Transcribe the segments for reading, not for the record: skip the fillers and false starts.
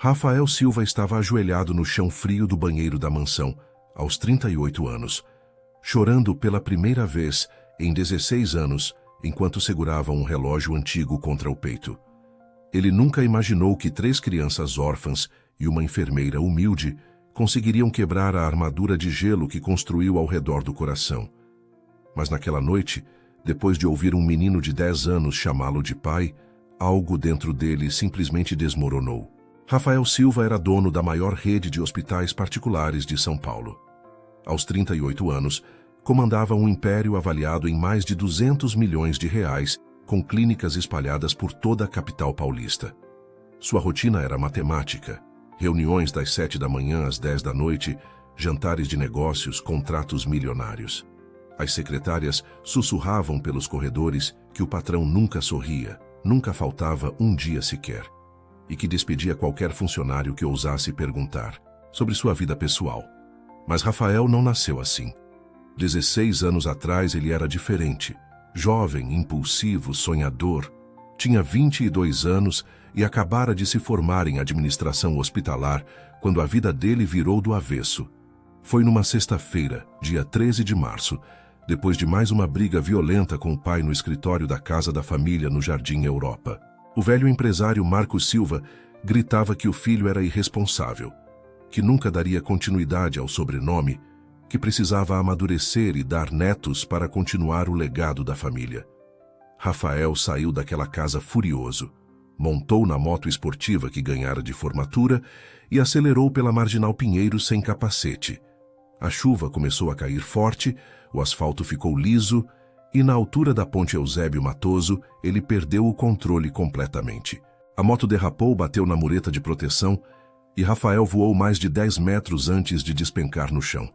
Rafael Silva estava ajoelhado no chão frio do banheiro da mansão, aos 38 anos, chorando pela primeira vez em 16 anos, enquanto segurava um relógio antigo contra o peito. Ele nunca imaginou que 3 crianças órfãs e uma enfermeira humilde conseguiriam quebrar a armadura de gelo que construiu ao redor do coração. Mas naquela noite, depois de ouvir um menino de 10 anos chamá-lo de pai, algo dentro dele simplesmente desmoronou. Rafael Silva era dono da maior rede de hospitais particulares de São Paulo. Aos 38 anos, comandava um império avaliado em mais de 200 milhões de reais, com clínicas espalhadas por toda a capital paulista. Sua rotina era matemática: reuniões das 7 da manhã às 10 da noite, jantares de negócios, contratos milionários. As secretárias sussurravam pelos corredores que o patrão nunca sorria, nunca faltava um dia sequer, e que despedia qualquer funcionário que ousasse perguntar sobre sua vida pessoal. Mas Rafael não nasceu assim. 16 anos atrás ele era diferente. Jovem, impulsivo, sonhador. Tinha 22 anos e acabara de se formar em administração hospitalar quando a vida dele virou do avesso. Foi numa sexta-feira, dia 13 de março, depois de mais uma briga violenta com o pai no escritório da Casa da Família no Jardim Europa. O velho empresário Marcos Silva gritava que o filho era irresponsável, que nunca daria continuidade ao sobrenome, que precisava amadurecer e dar netos para continuar o legado da família. Rafael saiu daquela casa furioso, montou na moto esportiva que ganhara de formatura e acelerou pela Marginal Pinheiros sem capacete. A chuva começou a cair forte, o asfalto ficou liso e, na altura da Ponte Eusébio Matoso, ele perdeu o controle completamente. A moto derrapou, bateu na mureta de proteção e Rafael voou mais de 10 metros antes de despencar no chão.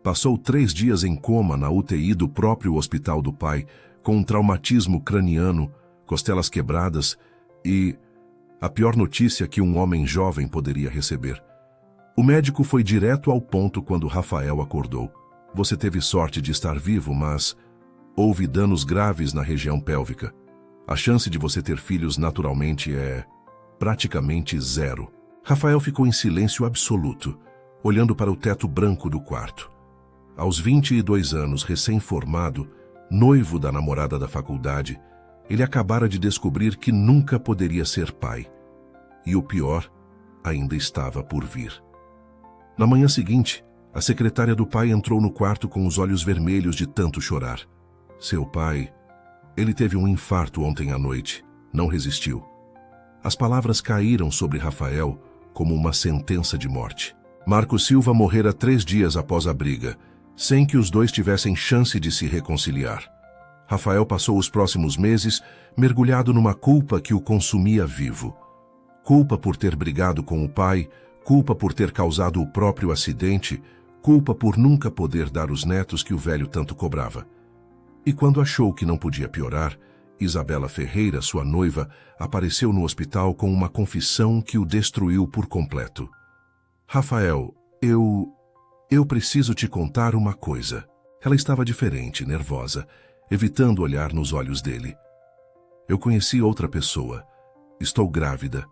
Passou 3 dias em coma na UTI do próprio hospital do pai, com um traumatismo craniano, costelas quebradas e a pior notícia que um homem jovem poderia receber. O médico foi direto ao ponto quando Rafael acordou. Você teve sorte de estar vivo, mas houve danos graves na região pélvica. A chance de você ter filhos naturalmente é praticamente zero. Rafael ficou em silêncio absoluto, olhando para o teto branco do quarto. Aos 22 anos, recém-formado, noivo da namorada da faculdade, ele acabara de descobrir que nunca poderia ser pai. E o pior ainda estava por vir. Na manhã seguinte, a secretária do pai entrou no quarto com os olhos vermelhos de tanto chorar. Seu pai, ele teve um infarto ontem à noite, não resistiu. As palavras caíram sobre Rafael como uma sentença de morte. Marcos Silva morrera 3 dias após a briga, sem que os dois tivessem chance de se reconciliar. Rafael passou os próximos meses mergulhado numa culpa que o consumia vivo. Culpa por ter brigado com o pai, culpa por ter causado o próprio acidente, culpa por nunca poder dar os netos que o velho tanto cobrava. E quando achou que não podia piorar, Isabela Ferreira, sua noiva, apareceu no hospital com uma confissão que o destruiu por completo. Rafael, eu preciso te contar uma coisa. Ela estava diferente, nervosa, evitando olhar nos olhos dele. Eu conheci outra pessoa. Estou grávida,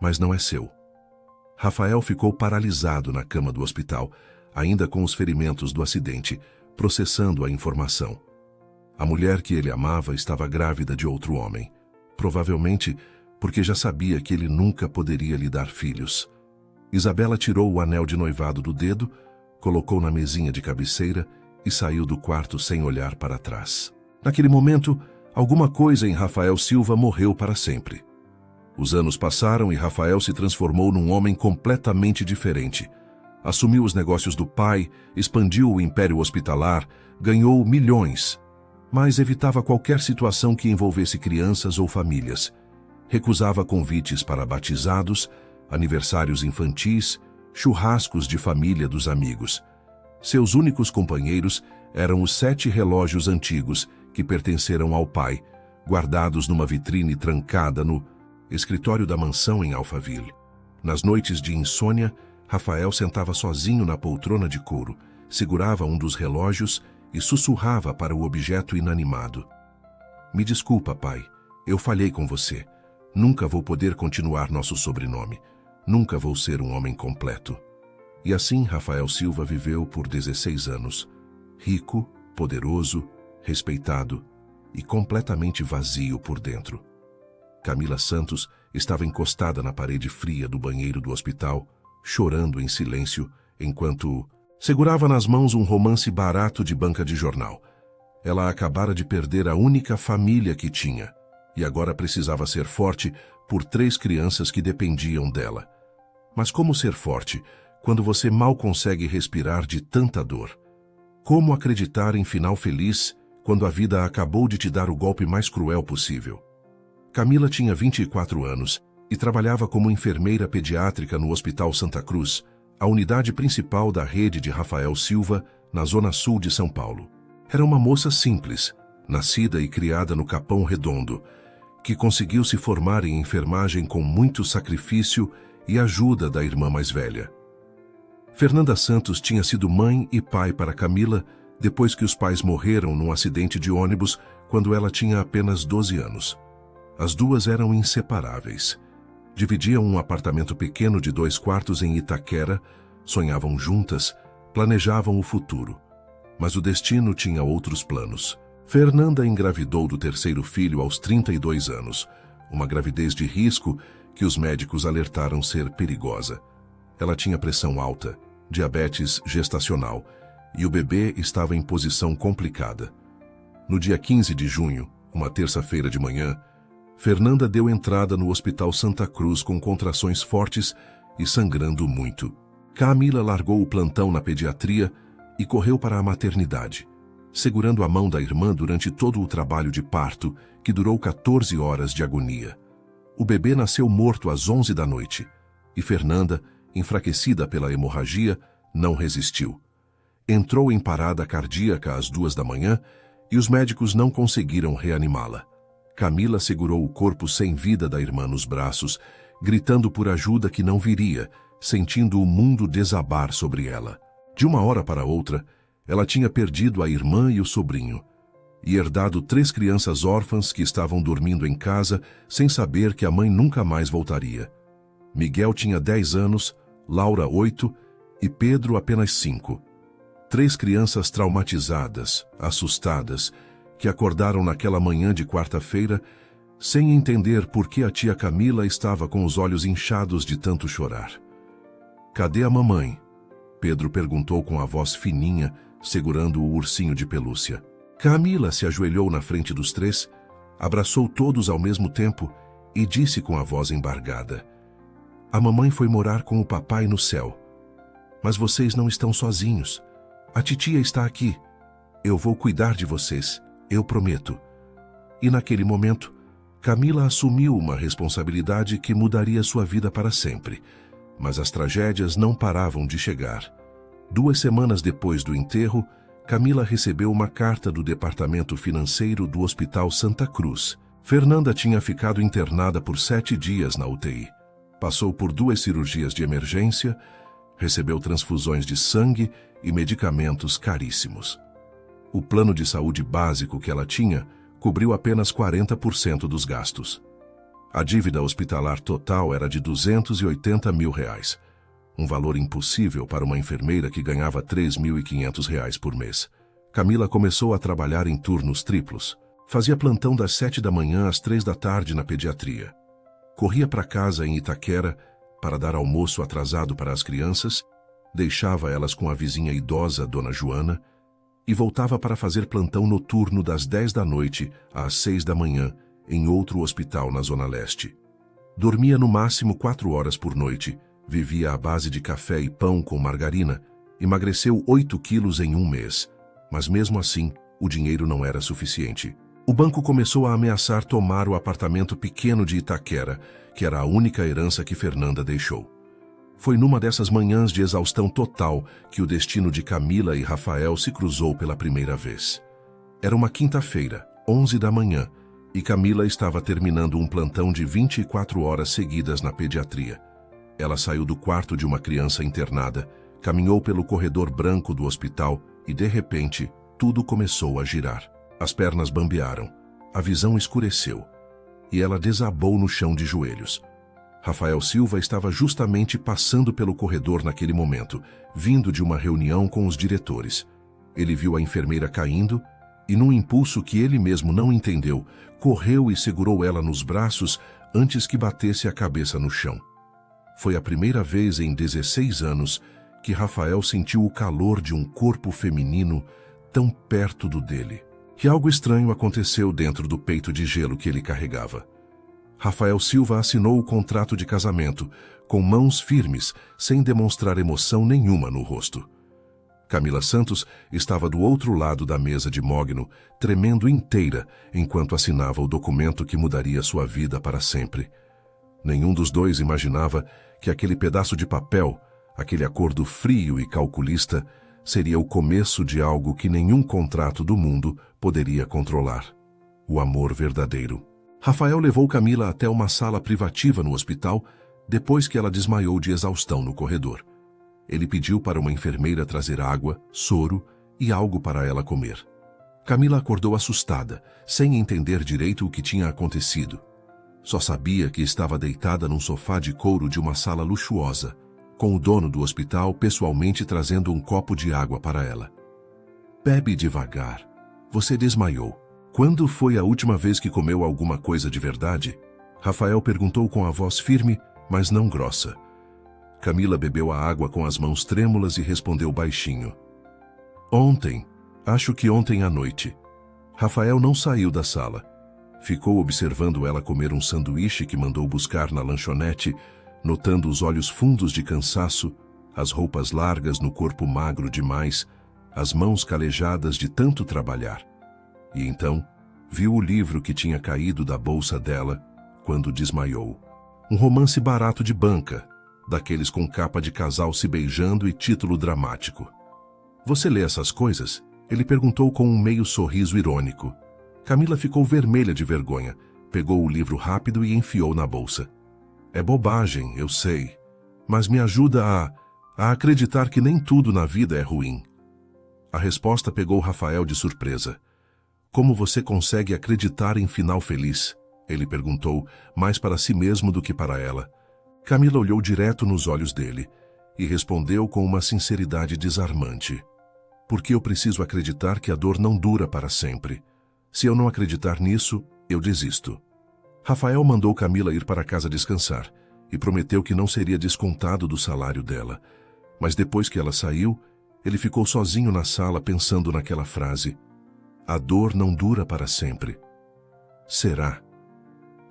mas não é seu. Rafael ficou paralisado na cama do hospital, ainda com os ferimentos do acidente, processando a informação. A mulher que ele amava estava grávida de outro homem, provavelmente porque já sabia que ele nunca poderia lhe dar filhos. Isabela tirou o anel de noivado do dedo, colocou na mesinha de cabeceira e saiu do quarto sem olhar para trás. Naquele momento, alguma coisa em Rafael Silva morreu para sempre. Os anos passaram e Rafael se transformou num homem completamente diferente. Assumiu os negócios do pai, expandiu o império hospitalar, ganhou milhões, mas evitava qualquer situação que envolvesse crianças ou famílias. Recusava convites para batizados, aniversários infantis, churrascos de família dos amigos. Seus únicos companheiros eram os 7 relógios antigos que pertenceram ao pai, guardados numa vitrine trancada no escritório da mansão em Alphaville. Nas noites de insônia, Rafael sentava sozinho na poltrona de couro, segurava um dos relógios e sussurrava para o objeto inanimado. Me desculpa, pai. Eu falhei com você. Nunca vou poder continuar nosso sobrenome. Nunca vou ser um homem completo. E assim Rafael Silva viveu por 16 anos, rico, poderoso, respeitado e completamente vazio por dentro. Camila Santos estava encostada na parede fria do banheiro do hospital, chorando em silêncio, enquanto segurava nas mãos um romance barato de banca de jornal. Ela acabara de perder a única família que tinha, e agora precisava ser forte por 3 crianças que dependiam dela. Mas como ser forte quando você mal consegue respirar de tanta dor? Como acreditar em final feliz quando a vida acabou de te dar o golpe mais cruel possível? Camila tinha 24 anos e trabalhava como enfermeira pediátrica no Hospital Santa Cruz, a unidade principal da rede de Rafael Silva, na zona sul de São Paulo. Era uma moça simples, nascida e criada no Capão Redondo, que conseguiu se formar em enfermagem com muito sacrifício e ajuda da irmã mais velha. Fernanda Santos tinha sido mãe e pai para Camila depois que os pais morreram num acidente de ônibus quando ela tinha apenas 12 anos. As duas eram inseparáveis. Dividiam um apartamento pequeno de 2 quartos em Itaquera, sonhavam juntas, planejavam o futuro. Mas o destino tinha outros planos. Fernanda engravidou do 3º filho aos 32 anos, uma gravidez de risco que os médicos alertaram ser perigosa. Ela tinha pressão alta, diabetes gestacional, e o bebê estava em posição complicada. No dia 15 de junho, uma terça-feira de manhã, Fernanda deu entrada no Hospital Santa Cruz com contrações fortes e sangrando muito. Camila largou o plantão na pediatria e correu para a maternidade, segurando a mão da irmã durante todo o trabalho de parto, que durou 14 horas de agonia. O bebê nasceu morto às 11 da noite, e Fernanda, enfraquecida pela hemorragia, não resistiu. Entrou em parada cardíaca às 2 da manhã e os médicos não conseguiram reanimá-la. Camila segurou o corpo sem vida da irmã nos braços, gritando por ajuda que não viria, sentindo o mundo desabar sobre ela. De uma hora para outra, ela tinha perdido a irmã e o sobrinho, e herdado 3 crianças órfãs que estavam dormindo em casa sem saber que a mãe nunca mais voltaria. Miguel tinha 10 anos, Laura 8 e Pedro apenas 5. 3 crianças traumatizadas, assustadas, que acordaram naquela manhã de quarta-feira sem entender por que a tia Camila estava com os olhos inchados de tanto chorar. "Cadê a mamãe?" Pedro perguntou com a voz fininha, segurando o ursinho de pelúcia. Camila se ajoelhou na frente dos 3, abraçou todos ao mesmo tempo e disse com a voz embargada: "A mamãe foi morar com o papai no céu. Mas vocês não estão sozinhos. A titia está aqui. Eu vou cuidar de vocês. Eu prometo." E naquele momento, Camila assumiu uma responsabilidade que mudaria sua vida para sempre. Mas as tragédias não paravam de chegar. 2 semanas depois do enterro, Camila recebeu uma carta do departamento financeiro do Hospital Santa Cruz. Fernanda tinha ficado internada por 7 dias na UTI. Passou por 2 cirurgias de emergência, recebeu transfusões de sangue e medicamentos caríssimos. O plano de saúde básico que ela tinha cobriu apenas 40% dos gastos. A dívida hospitalar total era de R$280 mil, um valor impossível para uma enfermeira que ganhava R$3.500 por mês. Camila começou a trabalhar em turnos triplos. Fazia plantão das 7 da manhã às 3 da tarde na pediatria. Corria para casa em Itaquera para dar almoço atrasado para as crianças, deixava elas com a vizinha idosa, Dona Joana, e voltava para fazer plantão noturno das 10 da noite às 6 da manhã, em outro hospital na Zona Leste. Dormia no máximo 4 horas por noite, vivia à base de café e pão com margarina, emagreceu 8 quilos em 1 mês, mas mesmo assim, o dinheiro não era suficiente. O banco começou a ameaçar tomar o apartamento pequeno de Itaquera, que era a única herança que Fernanda deixou. Foi numa dessas manhãs de exaustão total que o destino de Camila e Rafael se cruzou pela primeira vez. Era uma quinta-feira, 11 da manhã, e Camila estava terminando um plantão de 24 horas seguidas na pediatria. Ela saiu do quarto de uma criança internada, caminhou pelo corredor branco do hospital e, de repente, tudo começou a girar. As pernas bambearam, a visão escureceu, e ela desabou no chão de joelhos. Rafael Silva estava justamente passando pelo corredor naquele momento, vindo de uma reunião com os diretores. Ele viu a enfermeira caindo e, num impulso que ele mesmo não entendeu, correu e segurou ela nos braços antes que batesse a cabeça no chão. Foi a primeira vez em 16 anos que Rafael sentiu o calor de um corpo feminino tão perto do dele. Que algo estranho aconteceu dentro do peito de gelo que ele carregava. Rafael Silva assinou o contrato de casamento, com mãos firmes, sem demonstrar emoção nenhuma no rosto. Camila Santos estava do outro lado da mesa de mogno, tremendo inteira, enquanto assinava o documento que mudaria sua vida para sempre. Nenhum dos dois imaginava que aquele pedaço de papel, aquele acordo frio e calculista, seria o começo de algo que nenhum contrato do mundo poderia controlar: o amor verdadeiro. Rafael levou Camila até uma sala privativa no hospital, depois que ela desmaiou de exaustão no corredor. Ele pediu para uma enfermeira trazer água, soro e algo para ela comer. Camila acordou assustada, sem entender direito o que tinha acontecido. Só sabia que estava deitada num sofá de couro de uma sala luxuosa, com o dono do hospital pessoalmente trazendo um copo de água para ela. "Bebe devagar. Você desmaiou. Quando foi a última vez que comeu alguma coisa de verdade?" Rafael perguntou com a voz firme, mas não grossa. Camila bebeu a água com as mãos trêmulas e respondeu baixinho: "Ontem. Acho que ontem à noite." Rafael não saiu da sala. Ficou observando ela comer um sanduíche que mandou buscar na lanchonete, notando os olhos fundos de cansaço, as roupas largas no corpo magro demais, as mãos calejadas de tanto trabalhar. E então, viu o livro que tinha caído da bolsa dela quando desmaiou. Um romance barato de banca, daqueles com capa de casal se beijando e título dramático. "Você lê essas coisas?" Ele perguntou com um meio sorriso irônico. Camila ficou vermelha de vergonha, pegou o livro rápido e enfiou na bolsa. "É bobagem, eu sei, mas me ajuda a acreditar que nem tudo na vida é ruim." A resposta pegou Rafael de surpresa. "Como você consegue acreditar em final feliz?" Ele perguntou, mais para si mesmo do que para ela. Camila olhou direto nos olhos dele e respondeu com uma sinceridade desarmante: "Porque eu preciso acreditar que a dor não dura para sempre. Se eu não acreditar nisso, eu desisto." Rafael mandou Camila ir para casa descansar e prometeu que não seria descontado do salário dela. Mas depois que ela saiu, ele ficou sozinho na sala pensando naquela frase: "A dor não dura para sempre." Será?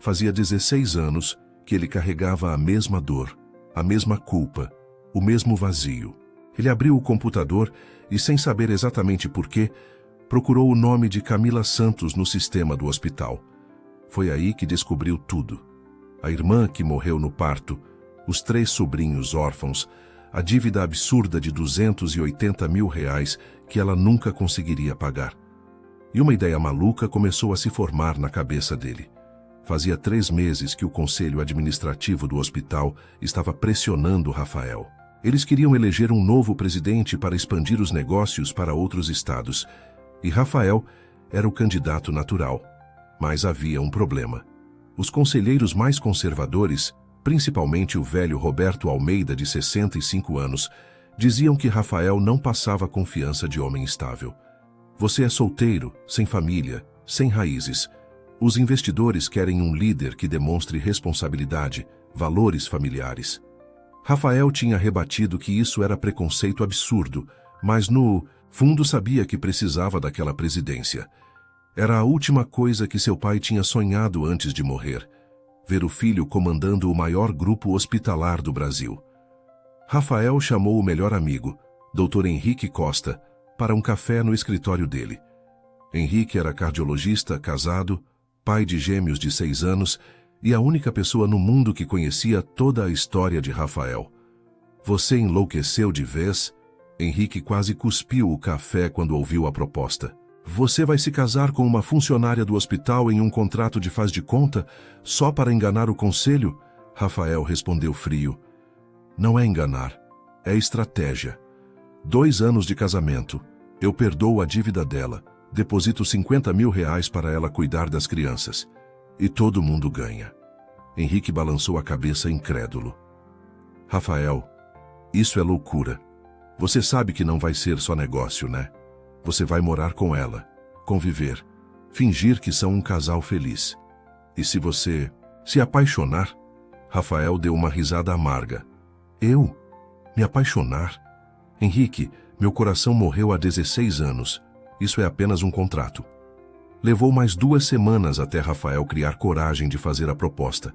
Fazia 16 anos que ele carregava a mesma dor, a mesma culpa, o mesmo vazio. Ele abriu o computador e, sem saber exatamente porquê, procurou o nome de Camila Santos no sistema do hospital. Foi aí que descobriu tudo: a irmã que morreu no parto, os 3 sobrinhos órfãos, a dívida absurda de R$280 mil que ela nunca conseguiria pagar. E uma ideia maluca começou a se formar na cabeça dele. Fazia 3 meses que o conselho administrativo do hospital estava pressionando Rafael. Eles queriam eleger um novo presidente para expandir os negócios para outros estados. E Rafael era o candidato natural. Mas havia um problema. Os conselheiros mais conservadores, principalmente o velho Roberto Almeida, de 65 anos, diziam que Rafael não passava confiança de homem estável. "Você é solteiro, sem família, sem raízes. Os investidores querem um líder que demonstre responsabilidade, valores familiares." Rafael tinha rebatido que isso era preconceito absurdo, mas no fundo sabia que precisava daquela presidência. Era a última coisa que seu pai tinha sonhado antes de morrer: ver o filho comandando o maior grupo hospitalar do Brasil. Rafael chamou o melhor amigo, Dr. Henrique Costa, para um café no escritório dele. Henrique era cardiologista, casado, pai de gêmeos de 6 anos e a única pessoa no mundo que conhecia toda a história de Rafael. "Você enlouqueceu de vez?" Henrique quase cuspiu o café quando ouviu a proposta. "Você vai se casar com uma funcionária do hospital em um contrato de faz de conta só para enganar o conselho?" Rafael respondeu frio: "Não é enganar, é estratégia. 2 anos de casamento, eu perdoo a dívida dela, deposito R$50 mil para ela cuidar das crianças. E todo mundo ganha." Henrique balançou a cabeça incrédulo. Rafael, isso é loucura. Você sabe que não vai ser só negócio, né? Você vai morar com ela, conviver, fingir que são um casal feliz. E se você se apaixonar? Rafael deu uma risada amarga. Eu? Me apaixonar? Henrique, meu coração morreu há 16 anos. Isso é apenas um contrato. Levou mais 2 semanas até Rafael criar coragem de fazer a proposta.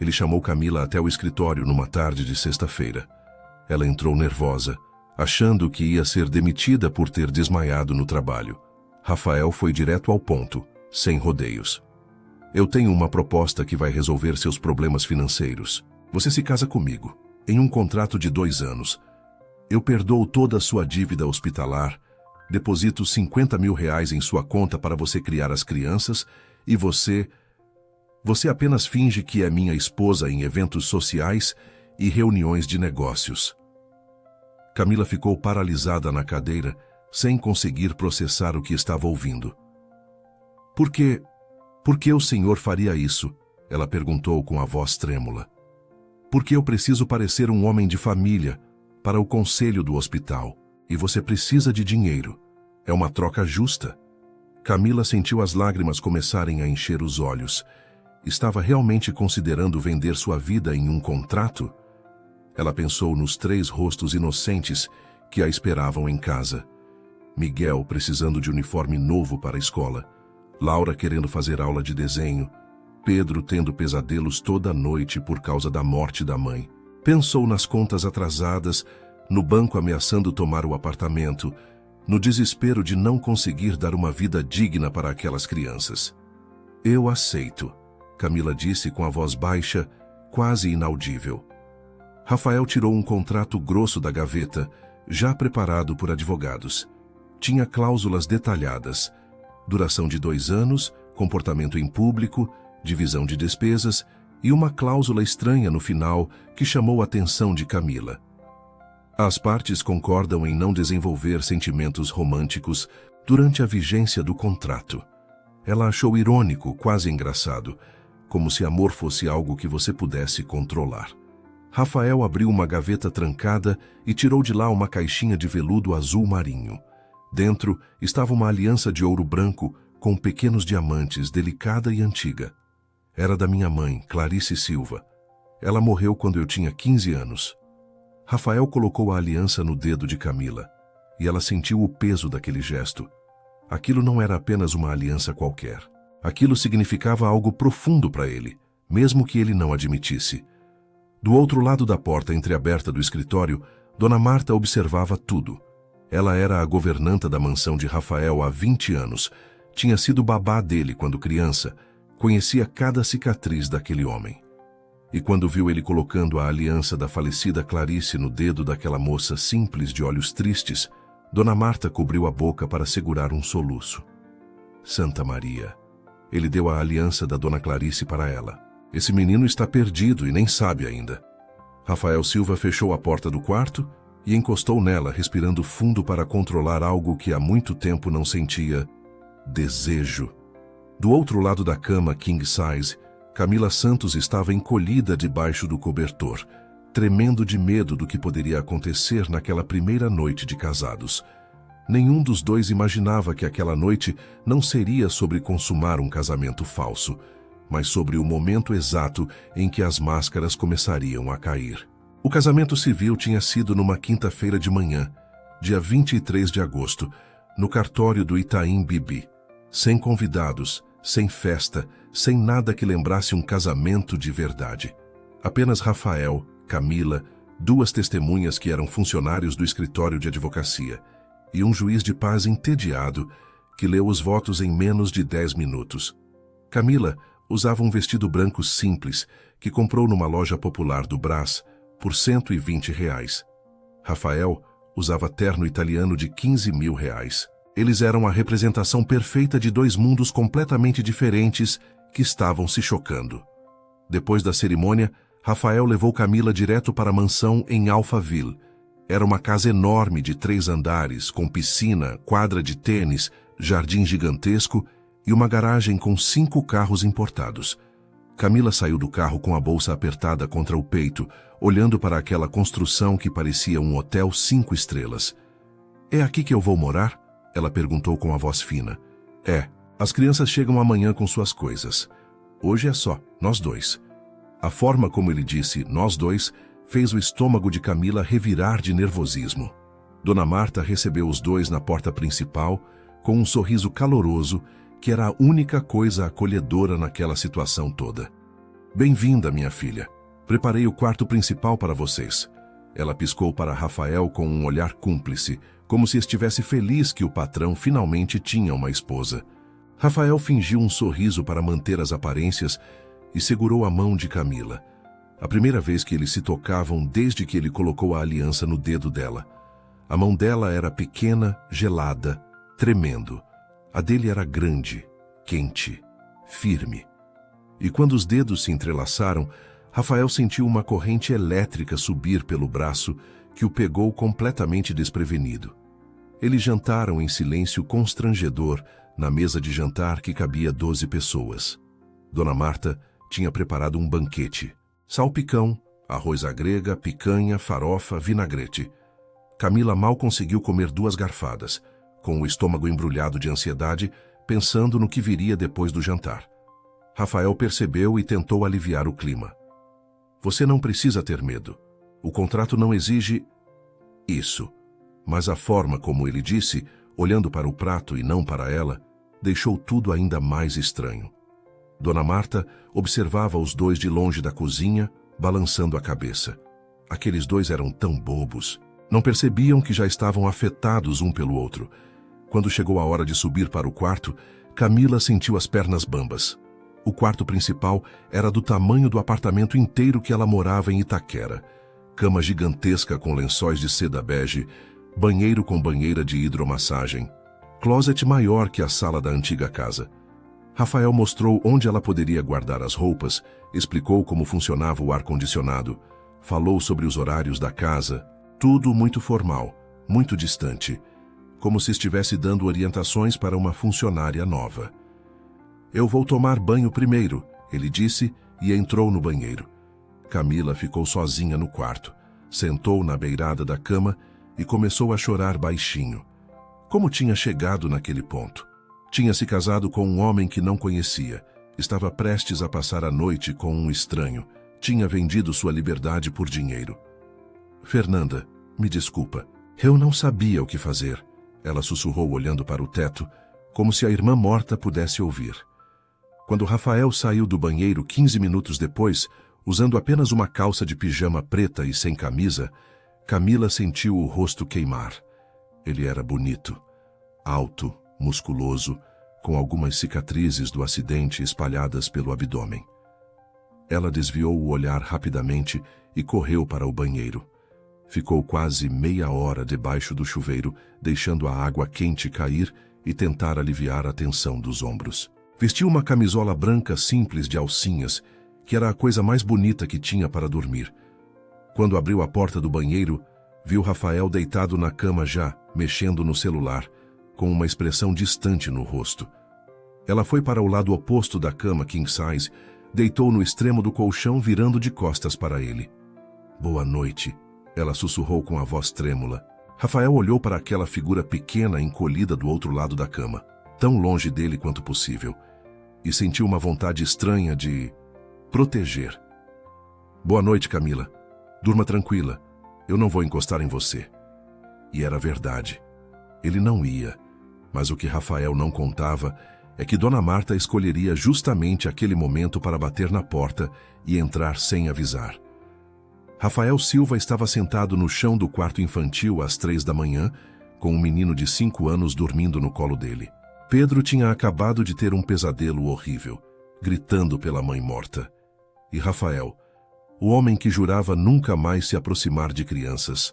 Ele chamou Camila até o escritório numa tarde de sexta-feira. Ela entrou nervosa, achando que ia ser demitida por ter desmaiado no trabalho. Rafael foi direto ao ponto, sem rodeios. Eu tenho uma proposta que vai resolver seus problemas financeiros. Você se casa comigo, em um contrato de 2 anos. Eu perdoo toda a sua dívida hospitalar, deposito 50 mil reais em sua conta para você criar as crianças e você apenas finge que é minha esposa em eventos sociais e reuniões de negócios. Camila ficou paralisada na cadeira, sem conseguir processar o que estava ouvindo. Por que o senhor faria isso? Ela perguntou com a voz trêmula. Porque eu preciso parecer um homem de família para o conselho do hospital, e você precisa de dinheiro. É uma troca justa. Camila sentiu as lágrimas começarem a encher os olhos. Estava realmente considerando vender sua vida em um contrato? Ela pensou nos 3 rostos inocentes que a esperavam em casa. Miguel precisando de uniforme novo para a escola. Laura querendo fazer aula de desenho. Pedro tendo pesadelos toda noite por causa da morte da mãe. Pensou nas contas atrasadas, no banco ameaçando tomar o apartamento, no desespero de não conseguir dar uma vida digna para aquelas crianças. Eu aceito, Camila disse com a voz baixa, quase inaudível. Rafael tirou um contrato grosso da gaveta, já preparado por advogados. Tinha cláusulas detalhadas, duração de 2 anos, comportamento em público, divisão de despesas e uma cláusula estranha no final que chamou a atenção de Camila. As partes concordam em não desenvolver sentimentos românticos durante a vigência do contrato. Ela achou irônico, quase engraçado, como se amor fosse algo que você pudesse controlar. Rafael abriu uma gaveta trancada e tirou de lá uma caixinha de veludo azul marinho. Dentro estava uma aliança de ouro branco com pequenos diamantes, delicada e antiga. Era da minha mãe, Clarice Silva. Ela morreu quando eu tinha 15 anos. Rafael colocou a aliança no dedo de Camila, e ela sentiu o peso daquele gesto. Aquilo não era apenas uma aliança qualquer. Aquilo significava algo profundo para ele, mesmo que ele não admitisse. Do outro lado da porta entreaberta do escritório, Dona Marta observava tudo. Ela era a governanta da mansão de Rafael há 20 anos, tinha sido babá dele quando criança, conhecia cada cicatriz daquele homem. E quando viu ele colocando a aliança da falecida Clarice no dedo daquela moça simples de olhos tristes, Dona Marta cobriu a boca para segurar um soluço. Santa Maria! Ele deu a aliança da Dona Clarice para ela. Esse menino está perdido e nem sabe ainda. Rafael Silva fechou a porta do quarto e encostou nela, respirando fundo para controlar algo que há muito tempo não sentia: desejo. Do outro lado da cama king size, Camila Santos estava encolhida debaixo do cobertor, tremendo de medo do que poderia acontecer naquela primeira noite de casados. Nenhum dos dois imaginava que aquela noite não seria sobre consumar um casamento falso, mas sobre o momento exato em que as máscaras começariam a cair. O casamento civil tinha sido numa quinta-feira de manhã, dia 23 de agosto, no cartório do Itaim Bibi. Sem convidados, sem festa, sem nada que lembrasse um casamento de verdade. Apenas Rafael, Camila, 2 testemunhas que eram funcionários do escritório de advocacia, e um juiz de paz entediado que leu os votos em menos de 10 minutos. Camila usava um vestido branco simples que comprou numa loja popular do Brás por R$120. Rafael usava terno italiano de R$15 mil. Eles eram a representação perfeita de 2 mundos completamente diferentes que estavam se chocando. Depois da cerimônia, Rafael levou Camila direto para a mansão em Alphaville. Era uma casa enorme de 3 andares, com piscina, quadra de tênis, jardim gigantesco e uma garagem com 5 carros importados. Camila saiu do carro com a bolsa apertada contra o peito, olhando para aquela construção que parecia um hotel 5 estrelas. "É aqui que eu vou morar?" Ela perguntou com a voz fina. "É. As crianças chegam amanhã com suas coisas. Hoje é só, nós dois." A forma como ele disse "nós dois" fez o estômago de Camila revirar de nervosismo. Dona Marta recebeu os dois na porta principal, com um sorriso caloroso, que era a única coisa acolhedora naquela situação toda. "Bem-vinda, minha filha. Preparei o quarto principal para vocês." Ela piscou para Rafael com um olhar cúmplice, como se estivesse feliz que o patrão finalmente tinha uma esposa. Rafael fingiu um sorriso para manter as aparências e segurou a mão de Camila. A primeira vez que eles se tocavam desde que ele colocou a aliança no dedo dela. A mão dela era pequena, gelada, tremendo. A dele era grande, quente, firme. E quando os dedos se entrelaçaram, Rafael sentiu uma corrente elétrica subir pelo braço que o pegou completamente desprevenido. Eles jantaram em silêncio constrangedor na mesa de jantar que cabia 12 pessoas. Dona Marta tinha preparado um banquete. Salpicão, arroz à grega, picanha, farofa, vinagrete. Camila mal conseguiu comer 2 garfadas, com o estômago embrulhado de ansiedade, pensando no que viria depois do jantar. Rafael percebeu e tentou aliviar o clima. "Você não precisa ter medo. O contrato não exige isso." Mas a forma como ele disse, olhando para o prato e não para ela, deixou tudo ainda mais estranho. Dona Marta observava os dois de longe da cozinha, balançando a cabeça. Aqueles dois eram tão bobos. Não percebiam que já estavam afetados um pelo outro. Quando chegou a hora de subir para o quarto, Camila sentiu as pernas bambas. O quarto principal era do tamanho do apartamento inteiro que ela morava em Itaquera. Cama gigantesca com lençóis de seda bege, banheiro com banheira de hidromassagem, closet maior que a sala da antiga casa. Rafael mostrou onde ela poderia guardar as roupas, explicou como funcionava o ar-condicionado, falou sobre os horários da casa, tudo muito formal, muito distante, como se estivesse dando orientações para uma funcionária nova. "Eu vou tomar banho primeiro", ele disse e entrou no banheiro. Camila ficou sozinha no quarto, sentou na beirada da cama e começou a chorar baixinho. Como tinha chegado naquele ponto? Tinha se casado com um homem que não conhecia, estava prestes a passar a noite com um estranho, tinha vendido sua liberdade por dinheiro. "Fernanda, me desculpa, eu não sabia o que fazer", ela sussurrou olhando para o teto, como se a irmã morta pudesse ouvir. Quando Rafael saiu do banheiro 15 minutos depois, usando apenas uma calça de pijama preta e sem camisa, Camila sentiu o rosto queimar. Ele era bonito, alto, musculoso, com algumas cicatrizes do acidente espalhadas pelo abdômen. Ela desviou o olhar rapidamente e correu para o banheiro. Ficou quase meia hora debaixo do chuveiro, deixando a água quente cair e tentar aliviar a tensão dos ombros. Vestiu uma camisola branca simples de alcinhas, que era a coisa mais bonita que tinha para dormir. Quando abriu a porta do banheiro, viu Rafael deitado na cama já, mexendo no celular, com uma expressão distante no rosto. Ela foi para o lado oposto da cama king size, deitou no extremo do colchão virando de costas para ele. "Boa noite", ela sussurrou com a voz trêmula. Rafael olhou para aquela figura pequena encolhida do outro lado da cama, tão longe dele quanto possível, e sentiu uma vontade estranha de proteger. "Boa noite, Camila. Durma tranquila. Eu não vou encostar em você." E era verdade. Ele não ia, mas o que Rafael não contava é que Dona Marta escolheria justamente aquele momento para bater na porta e entrar sem avisar. Rafael Silva estava sentado no chão do quarto infantil às 3 da manhã, com um menino de 5 anos dormindo no colo dele. Pedro tinha acabado de ter um pesadelo horrível, gritando pela mãe morta. E Rafael, o homem que jurava nunca mais se aproximar de crianças,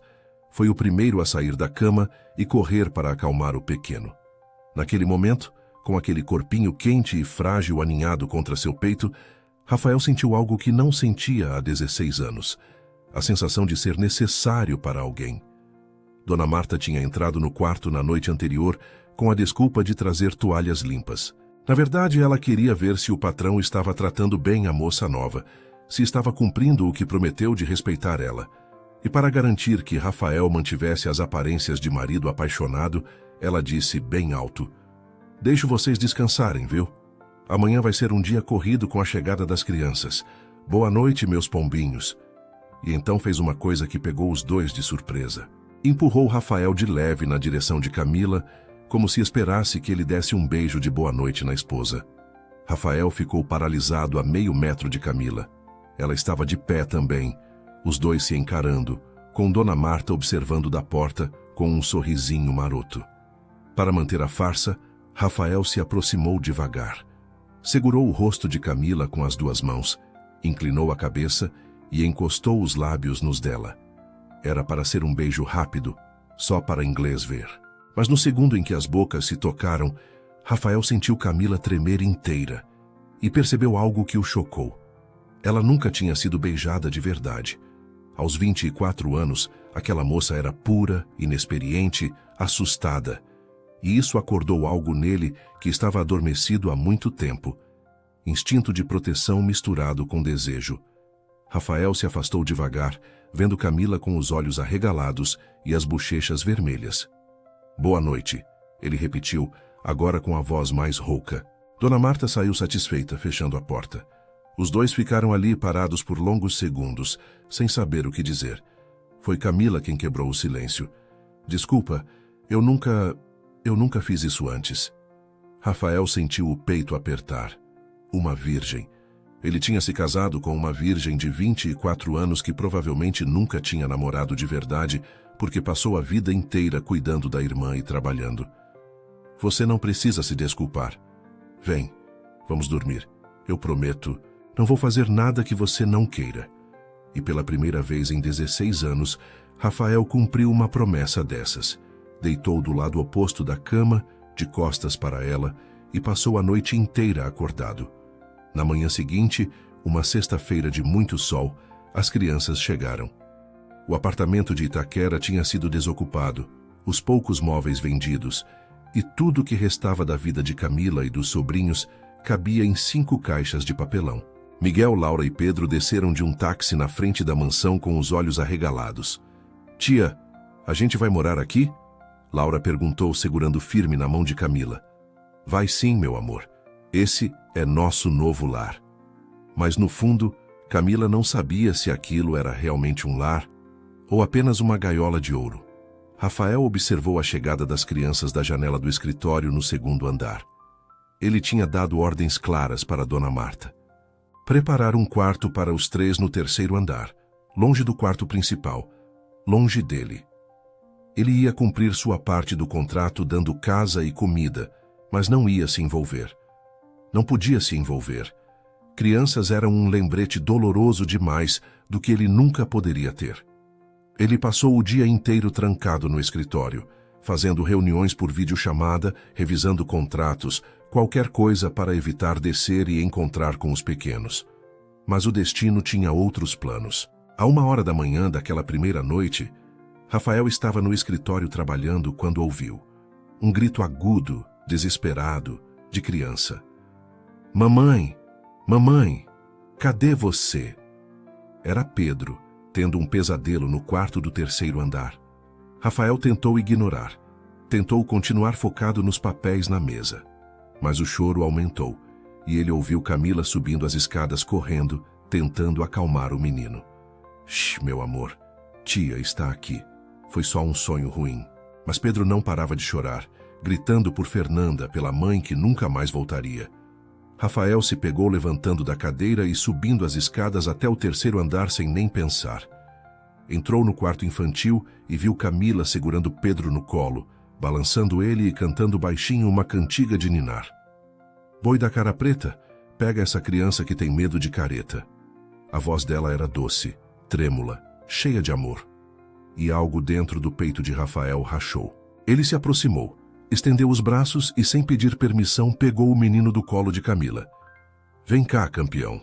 foi o primeiro a sair da cama e correr para acalmar o pequeno. Naquele momento, com aquele corpinho quente e frágil aninhado contra seu peito, Rafael sentiu algo que não sentia há 16 anos, a sensação de ser necessário para alguém. Dona Marta tinha entrado no quarto na noite anterior com a desculpa de trazer toalhas limpas. Na verdade, ela queria ver se o patrão estava tratando bem a moça nova, se estava cumprindo o que prometeu de respeitar ela. E para garantir que Rafael mantivesse as aparências de marido apaixonado, ela disse bem alto: "Deixo vocês descansarem, viu? Amanhã vai ser um dia corrido com a chegada das crianças. Boa noite, meus pombinhos." E então fez uma coisa que pegou os dois de surpresa. Empurrou Rafael de leve na direção de Camila, como se esperasse que ele desse um beijo de boa noite na esposa. Rafael ficou paralisado a meio metro de Camila. Ela estava de pé também, os dois se encarando, com Dona Marta observando da porta com um sorrisinho maroto. Para manter a farsa, Rafael se aproximou devagar. Segurou o rosto de Camila com as duas mãos, inclinou a cabeça e encostou os lábios nos dela. Era para ser um beijo rápido, só para inglês ver. Mas no segundo em que as bocas se tocaram, Rafael sentiu Camila tremer inteira e percebeu algo que o chocou. Ela nunca tinha sido beijada de verdade. Aos 24 anos, aquela moça era pura, inexperiente, assustada. E isso acordou algo nele que estava adormecido há muito tempo. Instinto de proteção misturado com desejo. Rafael se afastou devagar, vendo Camila com os olhos arregalados e as bochechas vermelhas. "Boa noite", ele repetiu, agora com a voz mais rouca. Dona Marta saiu satisfeita, fechando a porta. Os dois ficaram ali parados por longos segundos, sem saber o que dizer. Foi Camila quem quebrou o silêncio. "Desculpa, eu nunca fiz isso antes." Rafael sentiu o peito apertar. Uma virgem. Ele tinha se casado com uma virgem de 24 anos que provavelmente nunca tinha namorado de verdade, porque passou a vida inteira cuidando da irmã e trabalhando. "Você não precisa se desculpar. Vem, vamos dormir. Eu prometo, não vou fazer nada que você não queira." E pela primeira vez em 16 anos, Rafael cumpriu uma promessa dessas. Deitou do lado oposto da cama, de costas para ela, e passou a noite inteira acordado. Na manhã seguinte, uma sexta-feira de muito sol, as crianças chegaram. O apartamento de Itaquera tinha sido desocupado, os poucos móveis vendidos, e tudo o que restava da vida de Camila e dos sobrinhos cabia em 5 caixas de papelão. Miguel, Laura e Pedro desceram de um táxi na frente da mansão com os olhos arregalados. "Tia, a gente vai morar aqui?" Laura perguntou, segurando firme na mão de Camila. "Vai sim, meu amor. Esse é nosso novo lar." Mas no fundo, Camila não sabia se aquilo era realmente um lar ou apenas uma gaiola de ouro. Rafael observou a chegada das crianças da janela do escritório no segundo andar. Ele tinha dado ordens claras para Dona Marta. Preparar um quarto para os 3 no terceiro andar, longe do quarto principal, longe dele. Ele ia cumprir sua parte do contrato dando casa e comida, mas não ia se envolver. Não podia se envolver. Crianças eram um lembrete doloroso demais do que ele nunca poderia ter. Ele passou o dia inteiro trancado no escritório, fazendo reuniões por videochamada, revisando contratos, qualquer coisa para evitar descer e encontrar com os pequenos. Mas o destino tinha outros planos. À 1h da manhã daquela primeira noite, Rafael estava no escritório trabalhando quando ouviu um grito agudo, desesperado, de criança. "Mamãe, mamãe, cadê você?" Era Pedro, tendo um pesadelo no quarto do terceiro andar. Rafael tentou ignorar. Tentou continuar focado nos papéis na mesa. Mas o choro aumentou, e ele ouviu Camila subindo as escadas correndo, tentando acalmar o menino. "Shh, meu amor, tia está aqui. Foi só um sonho ruim." Mas Pedro não parava de chorar, gritando por Fernanda, pela mãe que nunca mais voltaria. Rafael se pegou levantando da cadeira e subindo as escadas até o terceiro andar sem nem pensar. Entrou no quarto infantil e viu Camila segurando Pedro no colo, balançando ele e cantando baixinho uma cantiga de ninar. "Boi da cara preta, pega essa criança que tem medo de careta." A voz dela era doce, trêmula, cheia de amor. E algo dentro do peito de Rafael rachou. Ele se aproximou, estendeu os braços e, sem pedir permissão, pegou o menino do colo de Camila. "Vem cá, campeão.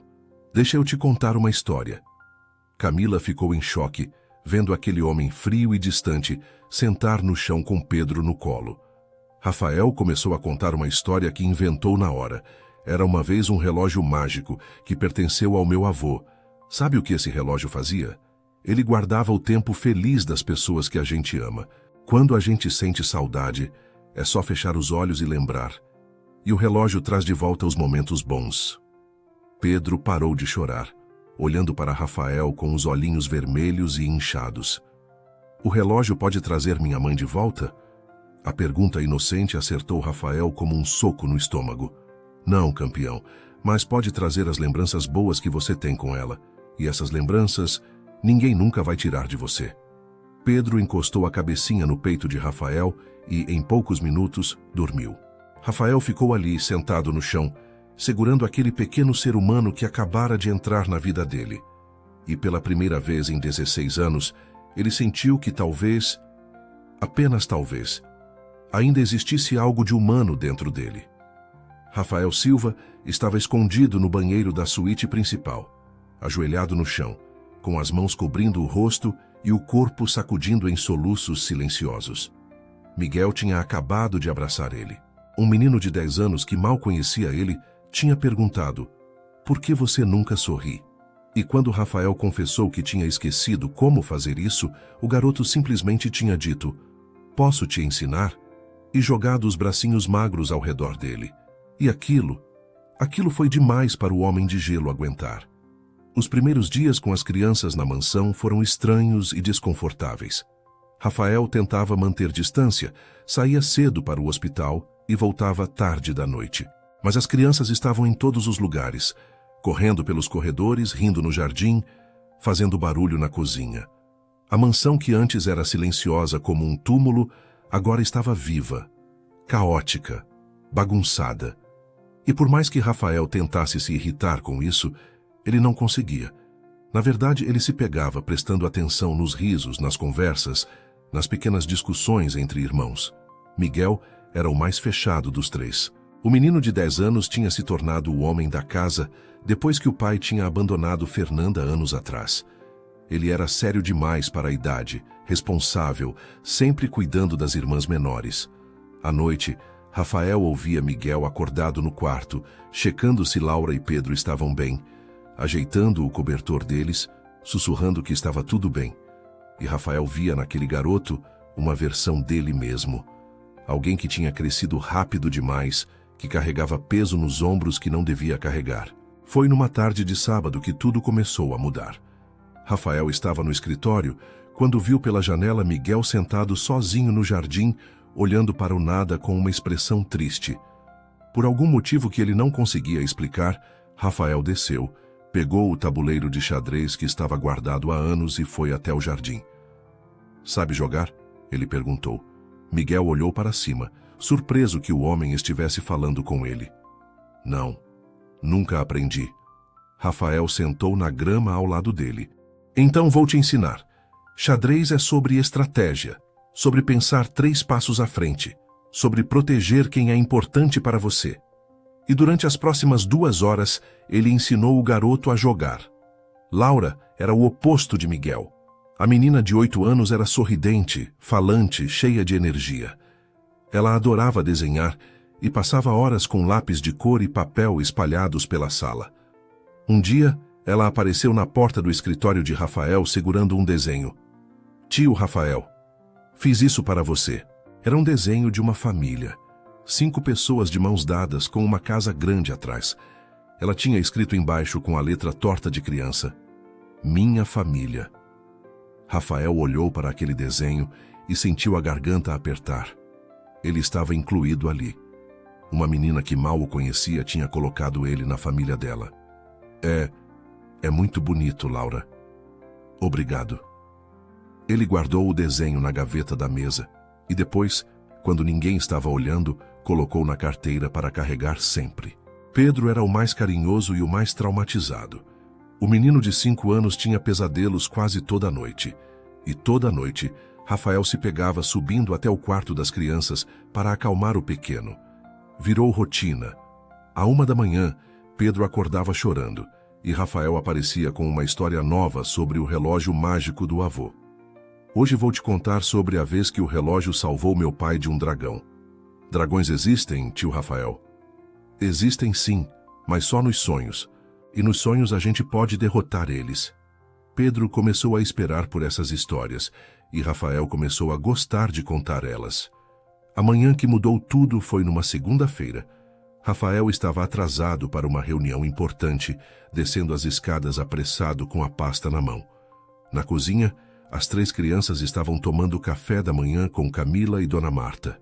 Deixa eu te contar uma história." Camila ficou em choque, vendo aquele homem frio e distante sentar no chão com Pedro no colo. Rafael começou a contar uma história que inventou na hora. Era uma vez um relógio mágico que pertenceu ao meu avô. Sabe o que esse relógio fazia? Ele guardava o tempo feliz das pessoas que a gente ama. Quando a gente sente saudade, é só fechar os olhos e lembrar. E o relógio traz de volta os momentos bons. Pedro parou de chorar, olhando para Rafael com os olhinhos vermelhos e inchados. O relógio pode trazer minha mãe de volta? A pergunta inocente acertou Rafael como um soco no estômago. Não, campeão, mas pode trazer as lembranças boas que você tem com ela. E essas lembranças, ninguém nunca vai tirar de você. Pedro encostou a cabecinha no peito de Rafael e, em poucos minutos, dormiu. Rafael ficou ali, sentado no chão, segurando aquele pequeno ser humano que acabara de entrar na vida dele. E pela primeira vez em 16 anos, ele sentiu que talvez, apenas talvez, ainda existisse algo de humano dentro dele. Rafael Silva estava escondido no banheiro da suíte principal, ajoelhado no chão, com as mãos cobrindo o rosto e o corpo sacudindo em soluços silenciosos. Miguel tinha acabado de abraçar ele. Um menino de 10 anos que mal conhecia ele tinha perguntado: "Por que você nunca sorri?" E quando Rafael confessou que tinha esquecido como fazer isso, o garoto simplesmente tinha dito: "Posso te ensinar?" E jogado os bracinhos magros ao redor dele. E aquilo foi demais para o homem de gelo aguentar. Os primeiros dias com as crianças na mansão foram estranhos e desconfortáveis. Rafael tentava manter distância, saía cedo para o hospital e voltava tarde da noite. Mas as crianças estavam em todos os lugares, correndo pelos corredores, rindo no jardim, fazendo barulho na cozinha. A mansão que antes era silenciosa como um túmulo, agora estava viva, caótica, bagunçada. E por mais que Rafael tentasse se irritar com isso, ele não conseguia. Na verdade, ele se pegava prestando atenção nos risos, nas conversas, nas pequenas discussões entre irmãos. Miguel era o mais fechado dos três. O menino de 10 anos tinha se tornado o homem da casa depois que o pai tinha abandonado Fernanda anos atrás. Ele era sério demais para a idade, responsável, sempre cuidando das irmãs menores. À noite, Rafael ouvia Miguel acordado no quarto, checando se Laura e Pedro estavam bem, ajeitando o cobertor deles, sussurrando que estava tudo bem. E Rafael via naquele garoto uma versão dele mesmo. Alguém que tinha crescido rápido demais, que carregava peso nos ombros que não devia carregar. Foi numa tarde de sábado que tudo começou a mudar. Rafael estava no escritório quando viu pela janela Miguel sentado sozinho no jardim, olhando para o nada com uma expressão triste. Por algum motivo que ele não conseguia explicar, Rafael desceu, pegou o tabuleiro de xadrez que estava guardado há anos e foi até o jardim. "Sabe jogar?" ele perguntou. Miguel olhou para cima, surpreso que o homem estivesse falando com ele. "Não, nunca aprendi." Rafael sentou na grama ao lado dele. "Então vou te ensinar. Xadrez é sobre estratégia, sobre pensar 3 passos à frente, sobre proteger quem é importante para você." E durante as próximas 2 horas, ele ensinou o garoto a jogar. Laura era o oposto de Miguel. A menina de 8 anos era sorridente, falante, cheia de energia. Ela adorava desenhar e passava horas com lápis de cor e papel espalhados pela sala. Um dia, ela apareceu na porta do escritório de Rafael segurando um desenho. "Tio Rafael, fiz isso para você." Era um desenho de uma família. 5 pessoas de mãos dadas com uma casa grande atrás. Ela tinha escrito embaixo com a letra torta de criança: "Minha família." Rafael olhou para aquele desenho e sentiu a garganta apertar. Ele estava incluído ali. Uma menina que mal o conhecia tinha colocado ele na família dela. É muito bonito, Laura." "Obrigado." Ele guardou o desenho na gaveta da mesa e depois, quando ninguém estava olhando, colocou na carteira para carregar sempre. Pedro era o mais carinhoso e o mais traumatizado. O menino de 5 anos tinha pesadelos quase toda noite. E toda noite, Rafael se pegava subindo até o quarto das crianças para acalmar o pequeno. Virou rotina. À 1 da manhã, Pedro acordava chorando, e Rafael aparecia com uma história nova sobre o relógio mágico do avô. "Hoje vou te contar sobre a vez que o relógio salvou meu pai de um dragão." Dragões existem, tio Rafael? Existem sim, mas só nos sonhos. E nos sonhos a gente pode derrotar eles. Pedro começou a esperar por essas histórias, e Rafael começou a gostar de contar elas. A manhã que mudou tudo foi numa segunda-feira. Rafael estava atrasado para uma reunião importante, descendo as escadas apressado com a pasta na mão. Na cozinha, as 3 crianças estavam tomando café da manhã com Camila e Dona Marta.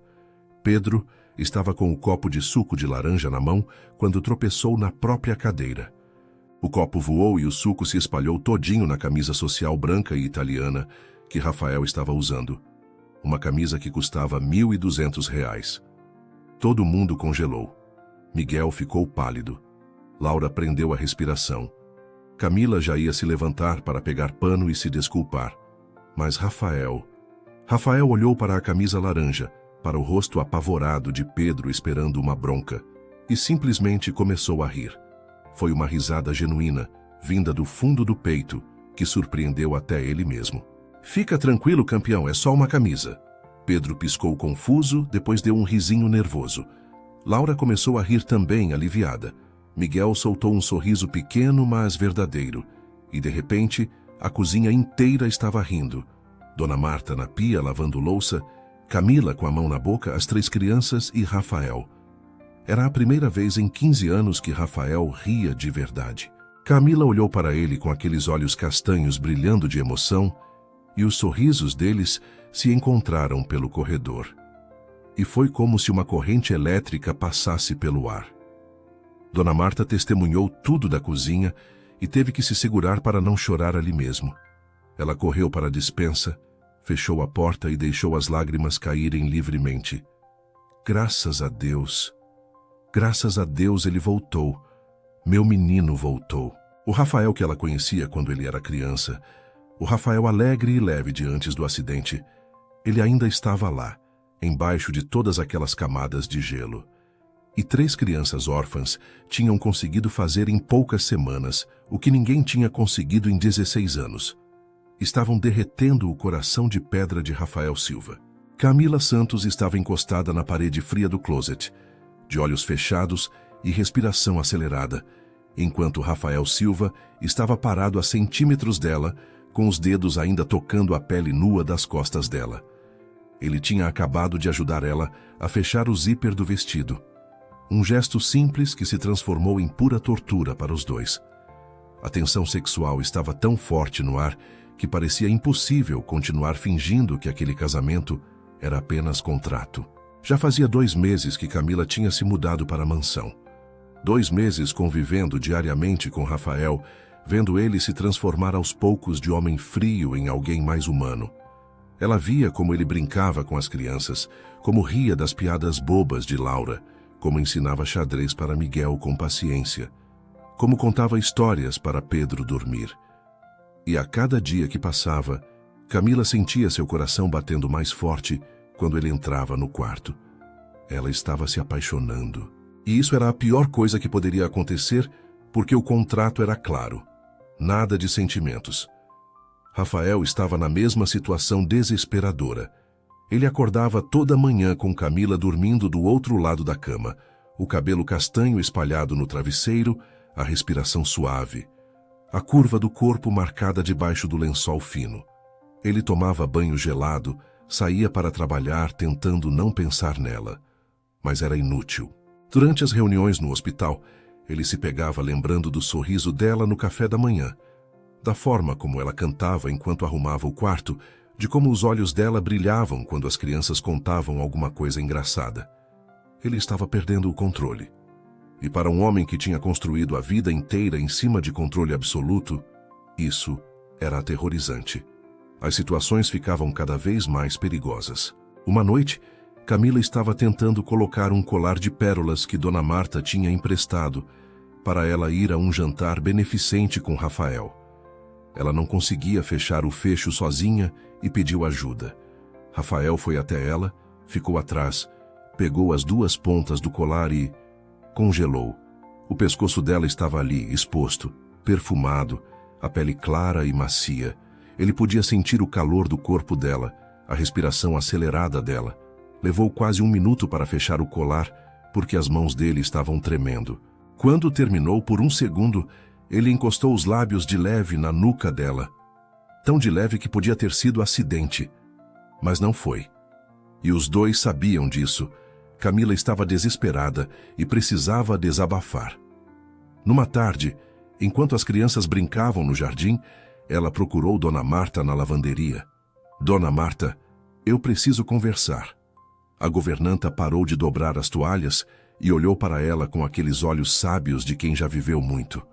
Pedro estava com o copo de suco de laranja na mão quando tropeçou na própria cadeira. O copo voou e o suco se espalhou todinho na camisa social branca e italiana que Rafael estava usando. Uma camisa que custava R$ 1.200. Todo mundo congelou. Miguel ficou pálido. Laura prendeu a respiração. Camila já ia se levantar para pegar pano e se desculpar. Mas Rafael olhou para a camisa laranja, para o rosto apavorado de Pedro esperando uma bronca, e simplesmente começou a rir. Foi uma risada genuína, vinda do fundo do peito, que surpreendeu até ele mesmo. Fica tranquilo, campeão, é só uma camisa. Pedro piscou confuso, depois deu um risinho nervoso. Laura começou a rir também, aliviada. Miguel soltou um sorriso pequeno, mas verdadeiro. E, de repente, a cozinha inteira estava rindo. Dona Marta na pia, lavando louça, Camila com a mão na boca, as 3 crianças e Rafael. Era a primeira vez em 15 anos que Rafael ria de verdade. Camila olhou para ele com aqueles olhos castanhos brilhando de emoção, e os sorrisos deles se encontraram pelo corredor. E foi como se uma corrente elétrica passasse pelo ar. Dona Marta testemunhou tudo da cozinha e teve que se segurar para não chorar ali mesmo. Ela correu para a despensa, fechou a porta e deixou as lágrimas caírem livremente. Graças a Deus ele voltou. Meu menino voltou. O Rafael que ela conhecia quando ele era criança, o Rafael alegre e leve de antes do acidente, ele ainda estava lá, embaixo de todas aquelas camadas de gelo. E 3 crianças órfãs tinham conseguido fazer em poucas semanas o que ninguém tinha conseguido em 16 anos. Estavam derretendo o coração de pedra de Rafael Silva. Camila Santos estava encostada na parede fria do closet, de olhos fechados e respiração acelerada, enquanto Rafael Silva estava parado a centímetros dela, com os dedos ainda tocando a pele nua das costas dela. Ele tinha acabado de ajudar ela a fechar o zíper do vestido. Um gesto simples que se transformou em pura tortura para os dois. A tensão sexual estava tão forte no ar que parecia impossível continuar fingindo que aquele casamento era apenas contrato. Já fazia 2 meses que Camila tinha se mudado para a mansão. 2 meses convivendo diariamente com Rafael, vendo ele se transformar aos poucos de homem frio em alguém mais humano. Ela via como ele brincava com as crianças, como ria das piadas bobas de Laura, como ensinava xadrez para Miguel com paciência, como contava histórias para Pedro dormir. E a cada dia que passava, Camila sentia seu coração batendo mais forte quando ele entrava no quarto. Ela estava se apaixonando. E isso era a pior coisa que poderia acontecer, porque o contrato era claro. Nada de sentimentos. Rafael estava na mesma situação desesperadora. Ele acordava toda manhã com Camila dormindo do outro lado da cama, o cabelo castanho espalhado no travesseiro, a respiração suave, a curva do corpo marcada debaixo do lençol fino. Ele tomava banho gelado, saía para trabalhar tentando não pensar nela. Mas era inútil. Durante as reuniões no hospital, ele se pegava lembrando do sorriso dela no café da manhã, da forma como ela cantava enquanto arrumava o quarto, de como os olhos dela brilhavam quando as crianças contavam alguma coisa engraçada. Ele estava perdendo o controle. E para um homem que tinha construído a vida inteira em cima de controle absoluto, isso era aterrorizante. As situações ficavam cada vez mais perigosas. Uma noite, Camila estava tentando colocar um colar de pérolas que Dona Marta tinha emprestado para ela ir a um jantar beneficente com Rafael. Ela não conseguia fechar o fecho sozinha e pediu ajuda. Rafael foi até ela, ficou atrás, pegou as 2 pontas do colar e congelou. O pescoço dela estava ali, exposto, perfumado, a pele clara e macia. Ele podia sentir o calor do corpo dela, a respiração acelerada dela. Levou quase 1 minuto para fechar o colar, porque as mãos dele estavam tremendo. Quando terminou, por 1 segundo, ele encostou os lábios de leve na nuca dela. Tão de leve que podia ter sido acidente. Mas não foi. E os dois sabiam disso. Camila estava desesperada e precisava desabafar. Numa tarde, enquanto as crianças brincavam no jardim, ela procurou Dona Marta na lavanderia. Dona Marta, eu preciso conversar. A governanta parou de dobrar as toalhas e olhou para ela com aqueles olhos sábios de quem já viveu muito.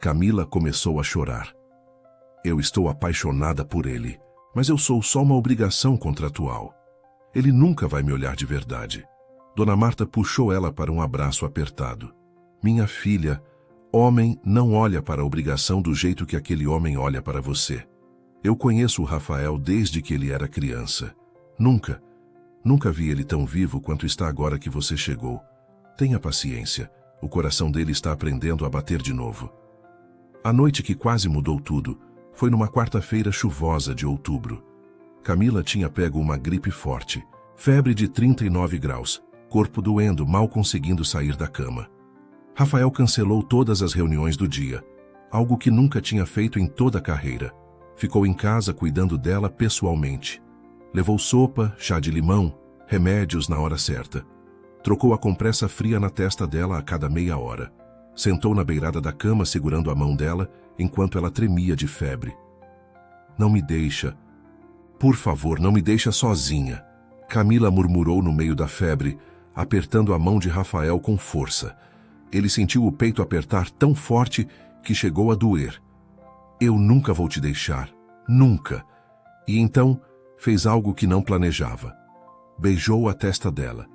Camila começou a chorar. Eu estou apaixonada por ele, mas eu sou só uma obrigação contratual. Ele nunca vai me olhar de verdade. Dona Marta puxou ela para um abraço apertado. Minha filha, homem não olha para a obrigação do jeito que aquele homem olha para você. Eu conheço o Rafael desde que ele era criança. Nunca vi ele tão vivo quanto está agora que você chegou. Tenha paciência, o coração dele está aprendendo a bater de novo. A noite que quase mudou tudo foi numa quarta-feira chuvosa de outubro. Camila tinha pego uma gripe forte, febre de 39 graus, corpo doendo, mal conseguindo sair da cama. Rafael cancelou todas as reuniões do dia, algo que nunca tinha feito em toda a carreira. Ficou em casa cuidando dela pessoalmente. Levou sopa, chá de limão, remédios na hora certa. Trocou a compressa fria na testa dela a cada meia hora. Sentou na beirada da cama segurando a mão dela enquanto ela tremia de febre. Não me deixa. Por favor, não me deixa sozinha. Camila murmurou no meio da febre, apertando a mão de Rafael com força. Ele sentiu o peito apertar tão forte que chegou a doer. Eu nunca vou te deixar. Nunca. E então fez algo que não planejava. Beijou a testa dela,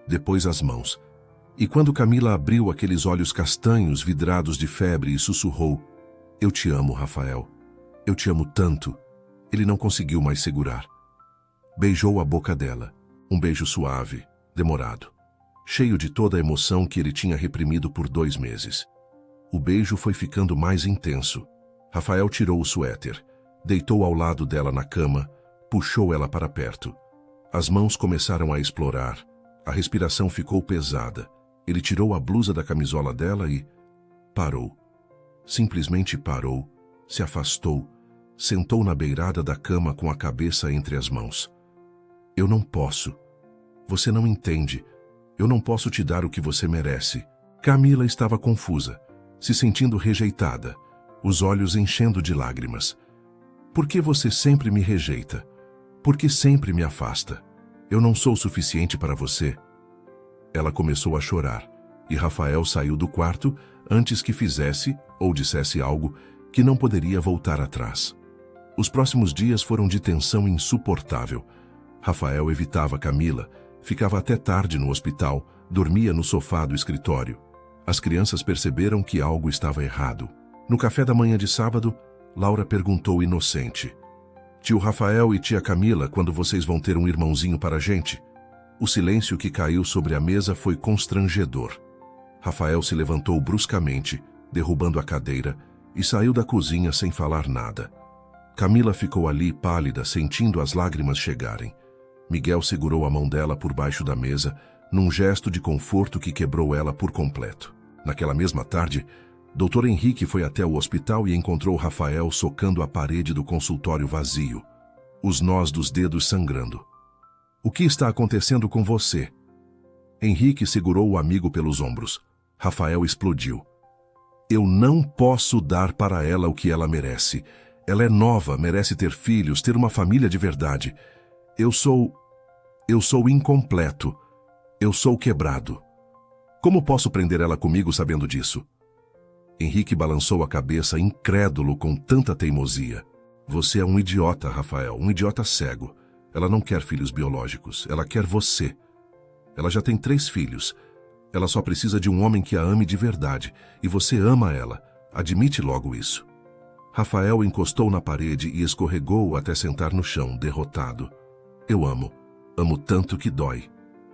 depois as mãos. E quando Camila abriu aqueles olhos castanhos vidrados de febre e sussurrou: Eu te amo, Rafael. Eu te amo tanto. Ele não conseguiu mais segurar. Beijou a boca dela. Um beijo suave, demorado, cheio de toda a emoção que ele tinha reprimido por 2 meses. O beijo foi ficando mais intenso. Rafael tirou o suéter, deitou ao lado dela na cama, puxou ela para perto. As mãos começaram a explorar. A respiração ficou pesada. Ele tirou a blusa da camisola dela e parou. Simplesmente parou, se afastou, sentou na beirada da cama com a cabeça entre as mãos. Eu não posso. Você não entende. Eu não posso te dar o que você merece. Camila estava confusa, se sentindo rejeitada, os olhos enchendo de lágrimas. Por que você sempre me rejeita? Por que sempre me afasta? Eu não sou suficiente para você? Ela começou a chorar, e Rafael saiu do quarto antes que fizesse ou dissesse algo que não poderia voltar atrás. Os próximos dias foram de tensão insuportável. Rafael evitava Camila, ficava até tarde no hospital, dormia no sofá do escritório. As crianças perceberam que algo estava errado. No café da manhã de sábado, Laura perguntou inocente: Tio Rafael e tia Camila, quando vocês vão ter um irmãozinho para a gente? O silêncio que caiu sobre a mesa foi constrangedor. Rafael se levantou bruscamente, derrubando a cadeira, e saiu da cozinha sem falar nada. Camila ficou ali pálida, sentindo as lágrimas chegarem. Miguel segurou a mão dela por baixo da mesa, num gesto de conforto que quebrou ela por completo. Naquela mesma tarde, Dr. Henrique foi até o hospital e encontrou Rafael socando a parede do consultório vazio, os nós dos dedos sangrando. O que está acontecendo com você? Henrique segurou o amigo pelos ombros. Rafael explodiu. Eu não posso dar para ela o que ela merece. Ela é nova, merece ter filhos, ter uma família de verdade. Eu sou incompleto. Eu sou quebrado. Como posso prender ela comigo sabendo disso? Henrique balançou a cabeça, incrédulo com tanta teimosia. Você é um idiota, Rafael, um idiota cego. Ela não quer filhos biológicos, ela quer você. Ela já tem 3 filhos. Ela só precisa de um homem que a ame de verdade, e você ama ela. Admite logo isso. Rafael encostou na parede e escorregou até sentar no chão, derrotado. Eu amo tanto que dói.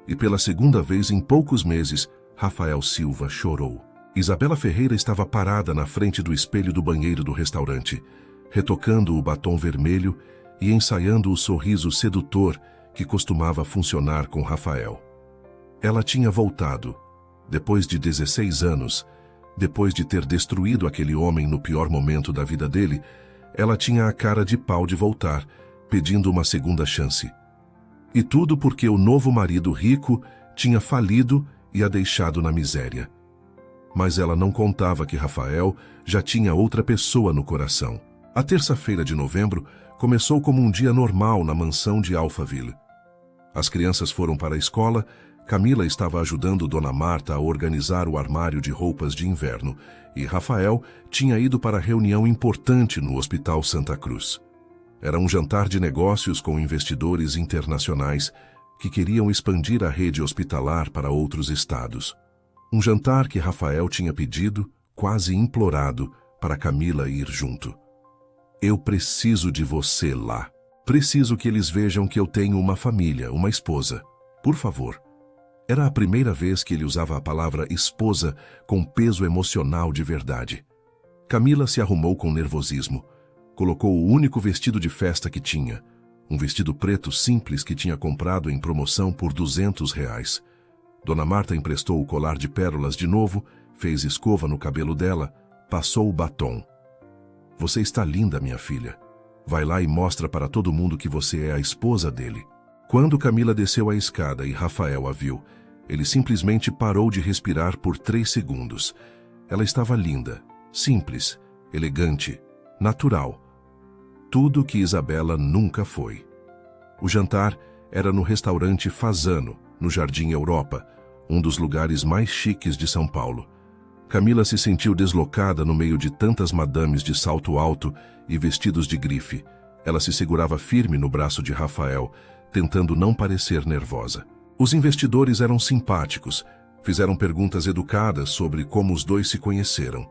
E pela segunda vez em poucos meses, Rafael Silva chorou. Isabela Ferreira estava parada na frente do espelho do banheiro do restaurante, retocando o batom vermelho e ensaiando o sorriso sedutor que costumava funcionar com Rafael. Ela tinha voltado, depois de 16 anos, depois de ter destruído aquele homem no pior momento da vida dele. Ela tinha a cara de pau de voltar, pedindo uma segunda chance. E tudo porque o novo marido rico tinha falido e a deixado na miséria. Mas ela não contava que Rafael já tinha outra pessoa no coração. A terça-feira de novembro começou como um dia normal na mansão de Alphaville. As crianças foram para a escola. Camila estava ajudando Dona Marta a organizar o armário de roupas de inverno e Rafael tinha ido para a reunião importante no Hospital Santa Cruz. Era um jantar de negócios com investidores internacionais que queriam expandir a rede hospitalar para outros estados. Um jantar que Rafael tinha pedido, quase implorado, para Camila ir junto. Eu preciso de você lá. Preciso que eles vejam que eu tenho uma família, uma esposa. Por favor. Era a primeira vez que ele usava a palavra esposa com peso emocional de verdade. Camila se arrumou com nervosismo. Colocou o único vestido de festa que tinha. Um vestido preto simples que tinha comprado em promoção por R$ 200. Dona Marta emprestou o colar de pérolas de novo, fez escova no cabelo dela, passou o batom. Você está linda, minha filha. Vai lá e mostra para todo mundo que você é a esposa dele. Quando Camila desceu a escada e Rafael a viu, ele simplesmente parou de respirar por 3 segundos. Ela estava linda, simples, elegante, natural. Tudo que Isabela nunca foi. O jantar era no restaurante Fasano, no Jardim Europa, um dos lugares mais chiques de São Paulo. Camila se sentiu deslocada no meio de tantas madames de salto alto e vestidos de grife. Ela se segurava firme no braço de Rafael, tentando não parecer nervosa. Os investidores eram simpáticos, fizeram perguntas educadas sobre como os dois se conheceram.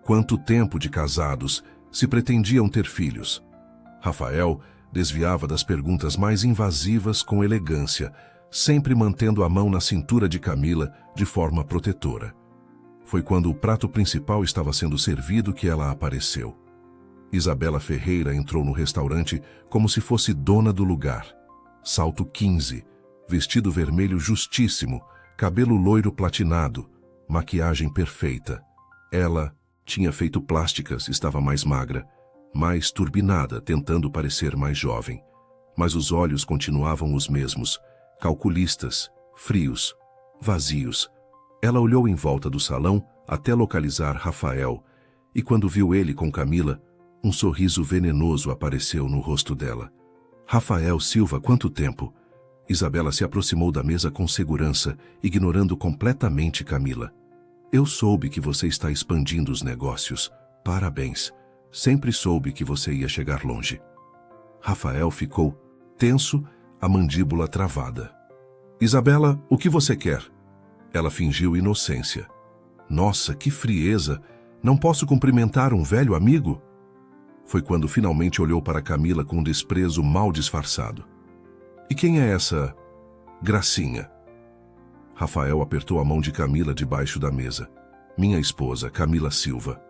Quanto tempo de casados, se pretendiam ter filhos. Rafael desviava das perguntas mais invasivas com elegância, sempre mantendo a mão na cintura de Camila de forma protetora. Foi quando o prato principal estava sendo servido que ela apareceu. Isabela Ferreira entrou no restaurante como se fosse dona do lugar. Salto 15, vestido vermelho justíssimo, cabelo loiro platinado, maquiagem perfeita. Ela tinha feito plásticas, estava mais magra, mais turbinada, tentando parecer mais jovem. Mas os olhos continuavam os mesmos, calculistas, frios, vazios. Ela olhou em volta do salão até localizar Rafael, e quando viu ele com Camila, um sorriso venenoso apareceu no rosto dela. Rafael Silva, quanto tempo? Isabela se aproximou da mesa com segurança, ignorando completamente Camila. Eu soube que você está expandindo os negócios. Parabéns. Sempre soube que você ia chegar longe. Rafael ficou tenso, a mandíbula travada. Isabela, o que você quer? Ela fingiu inocência. Nossa, que frieza! Não posso cumprimentar um velho amigo? Foi quando finalmente olhou para Camila com um desprezo mal disfarçado. E quem é essa gracinha? Rafael apertou a mão de Camila debaixo da mesa. Minha esposa, Camila Silva.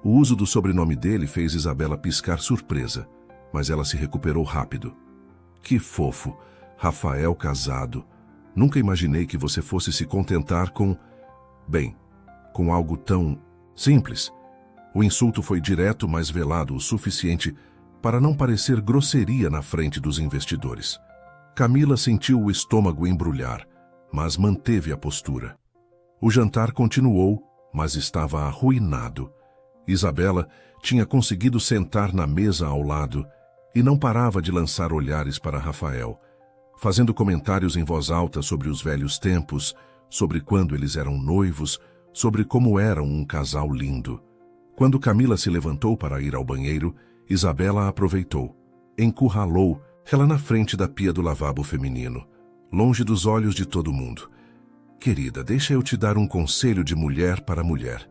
O uso do sobrenome dele fez Isabela piscar surpresa, mas ela se recuperou rápido. Que fofo, Rafael casado. Nunca imaginei que você fosse se contentar com... Bem, com algo tão simples. O insulto foi direto, mas velado o suficiente para não parecer grosseria na frente dos investidores. Camila sentiu o estômago embrulhar, mas manteve a postura. O jantar continuou, mas estava arruinado. Isabela tinha conseguido sentar na mesa ao lado e não parava de lançar olhares para Rafael, fazendo comentários em voz alta sobre os velhos tempos, sobre quando eles eram noivos, sobre como eram um casal lindo. Quando Camila se levantou para ir ao banheiro, Isabela a aproveitou. Encurralou ela na frente da pia do lavabo feminino, longe dos olhos de todo mundo. Querida, deixa eu te dar um conselho de mulher para mulher.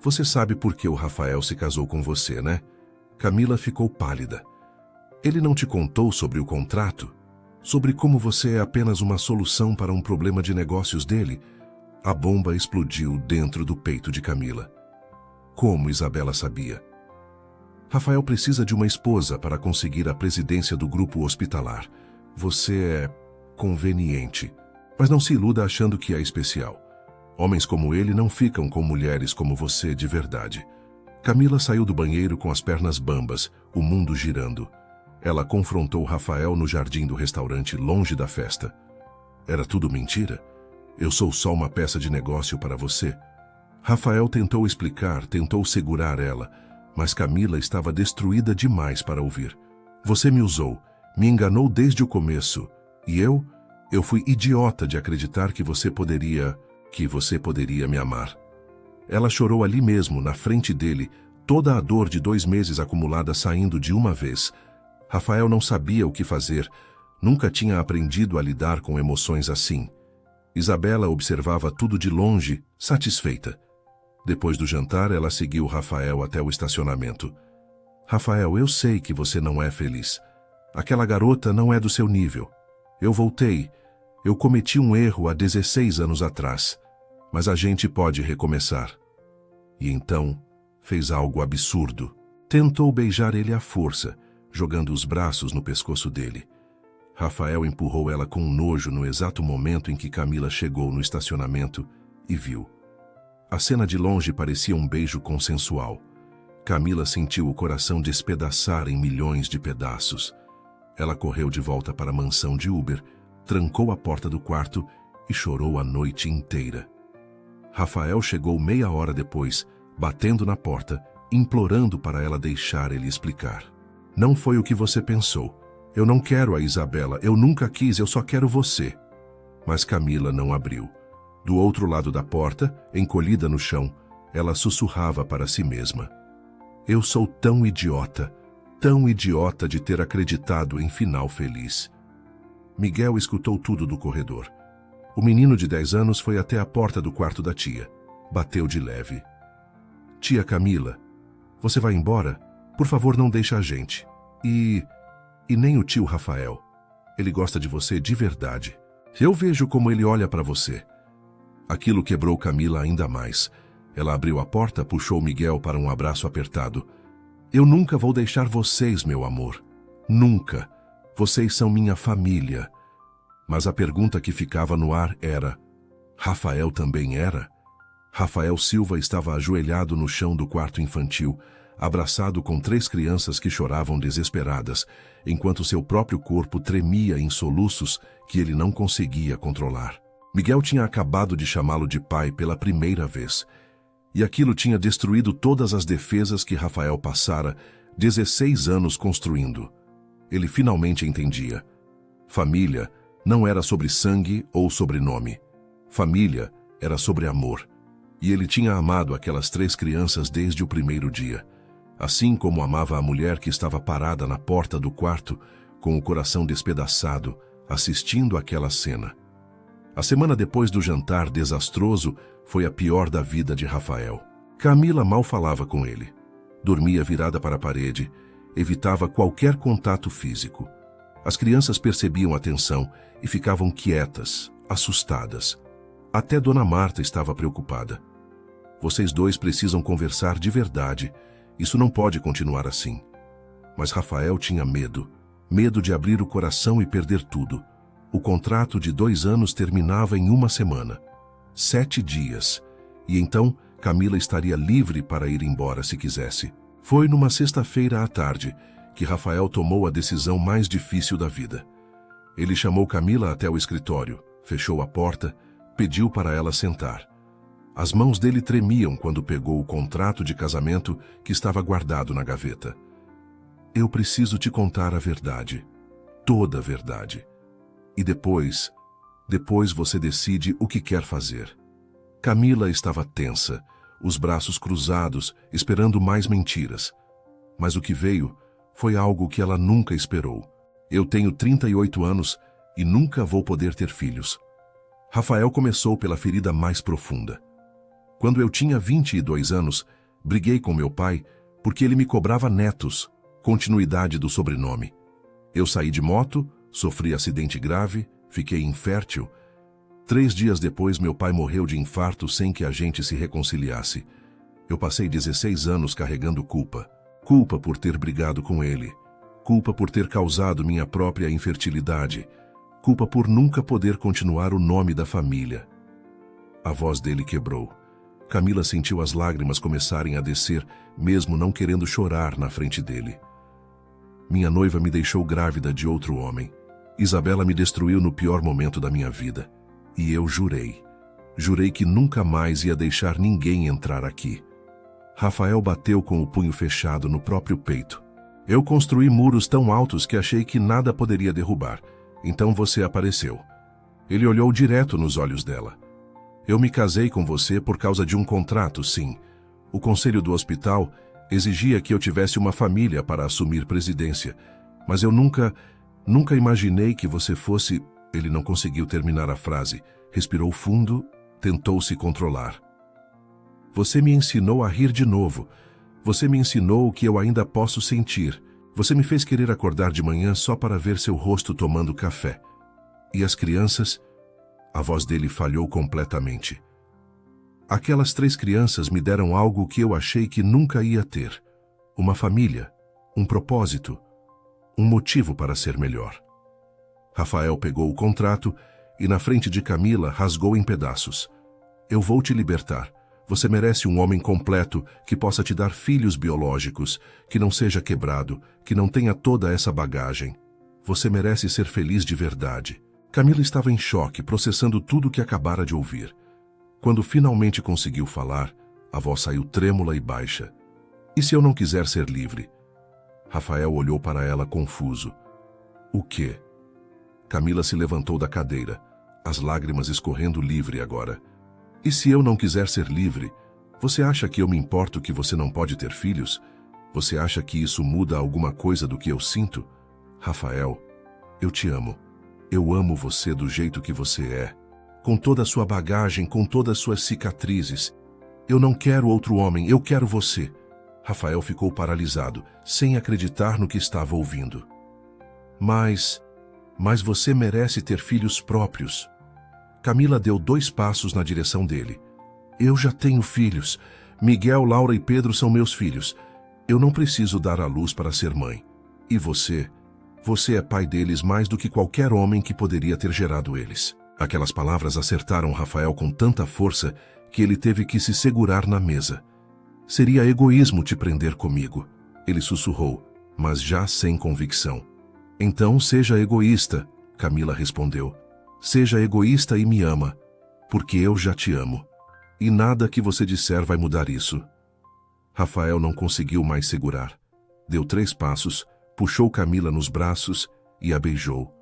Você sabe por que o Rafael se casou com você, né? Camila ficou pálida. Ele não te contou sobre o contrato? Sobre como você é apenas uma solução para um problema de negócios dele? A bomba explodiu dentro do peito de Camila. Como Isabela sabia? Rafael precisa de uma esposa para conseguir a presidência do grupo hospitalar. Você é conveniente. Mas não se iluda achando que é especial. Homens como ele não ficam com mulheres como você de verdade. Camila saiu do banheiro com as pernas bambas, o mundo girando. Ela confrontou Rafael no jardim do restaurante, longe da festa. Era tudo mentira? Eu sou só uma peça de negócio para você? Rafael tentou explicar, tentou segurar ela, mas Camila estava destruída demais para ouvir. Você me usou, me enganou desde o começo. E eu fui idiota de acreditar que você poderia me amar. Ela chorou ali mesmo, na frente dele, toda a dor de 2 meses acumulada saindo de uma vez. Rafael não sabia o que fazer, nunca tinha aprendido a lidar com emoções assim. Isabela observava tudo de longe, satisfeita. Depois do jantar, ela seguiu Rafael até o estacionamento. Rafael, eu sei que você não é feliz. Aquela garota não é do seu nível. Eu voltei. Eu cometi um erro há 16 anos atrás. Mas a gente pode recomeçar. E então, fez algo absurdo. Tentou beijar ele à força, jogando os braços no pescoço dele. Rafael empurrou ela com nojo no exato momento em que Camila chegou no estacionamento e viu. A cena de longe parecia um beijo consensual. Camila sentiu o coração despedaçar em milhões de pedaços. Ela correu de volta para a mansão de Uber, trancou a porta do quarto e chorou a noite inteira. Rafael chegou meia hora depois, batendo na porta, implorando para ela deixar ele explicar. Não foi o que você pensou. Eu não quero a Isabela, eu nunca quis, eu só quero você. Mas Camila não abriu. Do outro lado da porta, encolhida no chão, ela sussurrava para si mesma. Eu sou tão idiota de ter acreditado em final feliz. Miguel escutou tudo do corredor. O menino de 10 anos foi até a porta do quarto da tia. Bateu de leve. Tia Camila, você vai embora? Por favor, não deixe a gente. E nem o tio Rafael. Ele gosta de você de verdade. Eu vejo como ele olha para você. Aquilo quebrou Camila ainda mais. Ela abriu a porta, puxou Miguel para um abraço apertado. Eu nunca vou deixar vocês, meu amor. Nunca. Vocês são minha família. Mas a pergunta que ficava no ar era: Rafael também era? Rafael Silva estava ajoelhado no chão do quarto infantil, abraçado com 3 crianças que choravam desesperadas, enquanto seu próprio corpo tremia em soluços que ele não conseguia controlar. Miguel tinha acabado de chamá-lo de pai pela primeira vez, e aquilo tinha destruído todas as defesas que Rafael passara 16 anos construindo. Ele finalmente entendia. Família não era sobre sangue ou sobrenome. Família era sobre amor. E ele tinha amado aquelas 3 crianças desde o primeiro dia. Assim como amava a mulher que estava parada na porta do quarto, com o coração despedaçado, assistindo àquela cena. A semana depois do jantar desastroso foi a pior da vida de Rafael. Camila mal falava com ele. Dormia virada para a parede, evitava qualquer contato físico. As crianças percebiam a tensão e ficavam quietas, assustadas. Até Dona Marta estava preocupada. Vocês 2 precisam conversar de verdade. Isso não pode continuar assim. Mas Rafael tinha medo. Medo de abrir o coração e perder tudo. O contrato de 2 anos terminava em 1 semana. 7 dias. E então Camila estaria livre para ir embora se quisesse. Foi numa sexta-feira à tarde que Rafael tomou a decisão mais difícil da vida. Ele chamou Camila até o escritório, fechou a porta, pediu para ela sentar. As mãos dele tremiam quando pegou o contrato de casamento que estava guardado na gaveta. Eu preciso te contar a verdade. Toda a verdade. E depois você decide o que quer fazer. Camila estava tensa, os braços cruzados, esperando mais mentiras. Mas o que veio foi algo que ela nunca esperou. Eu tenho 38 anos e nunca vou poder ter filhos. Rafael começou pela ferida mais profunda. Quando eu tinha 22 anos, briguei com meu pai porque ele me cobrava netos, continuidade do sobrenome. Eu saí de moto, sofri acidente grave, fiquei infértil. 3 dias depois, meu pai morreu de infarto sem que a gente se reconciliasse. Eu passei 16 anos carregando culpa. Culpa por ter brigado com ele. Culpa por ter causado minha própria infertilidade. Culpa por nunca poder continuar o nome da família. A voz dele quebrou. Camila sentiu as lágrimas começarem a descer, mesmo não querendo chorar na frente dele. Minha noiva me deixou grávida de outro homem. Isabela me destruiu no pior momento da minha vida. E eu jurei. Jurei que nunca mais ia deixar ninguém entrar aqui. Rafael bateu com o punho fechado no próprio peito. Eu construí muros tão altos que achei que nada poderia derrubar. Então você apareceu. Ele olhou direto nos olhos dela. Eu me casei com você por causa de um contrato, sim. O conselho do hospital exigia que eu tivesse uma família para assumir presidência. Mas eu nunca imaginei que você fosse... Ele não conseguiu terminar a frase. Respirou fundo, tentou se controlar. Você me ensinou a rir de novo. Você me ensinou o que eu ainda posso sentir. Você me fez querer acordar de manhã só para ver seu rosto tomando café. E as crianças... A voz dele falhou completamente. Aquelas 3 crianças me deram algo que eu achei que nunca ia ter. Uma família, um propósito, um motivo para ser melhor. Rafael pegou o contrato e, na frente de Camila, rasgou em pedaços. Eu vou te libertar. Você merece um homem completo que possa te dar filhos biológicos, que não seja quebrado, que não tenha toda essa bagagem. Você merece ser feliz de verdade. Camila estava em choque, processando tudo o que acabara de ouvir. Quando finalmente conseguiu falar, a voz saiu trêmula e baixa. E se eu não quiser ser livre? Rafael olhou para ela confuso. O quê? Camila se levantou da cadeira, as lágrimas escorrendo livre agora. E se eu não quiser ser livre, você acha que eu me importo que você não pode ter filhos? Você acha que isso muda alguma coisa do que eu sinto? Rafael, eu te amo. Eu amo você do jeito que você é. Com toda a sua bagagem, com todas as suas cicatrizes. Eu não quero outro homem, eu quero você. Rafael ficou paralisado, sem acreditar no que estava ouvindo. Mas você merece ter filhos próprios. Camila deu 2 passos na direção dele. Eu já tenho filhos. Miguel, Laura e Pedro são meus filhos. Eu não preciso dar à luz para ser mãe. E você é pai deles mais do que qualquer homem que poderia ter gerado eles. Aquelas palavras acertaram Rafael com tanta força que ele teve que se segurar na mesa. Seria egoísmo te prender comigo, ele sussurrou, mas já sem convicção. Então seja egoísta, Camila respondeu. Seja egoísta e me ama, porque eu já te amo. E nada que você disser vai mudar isso. Rafael não conseguiu mais segurar. Deu 3 passos, puxou Camila nos braços e a beijou.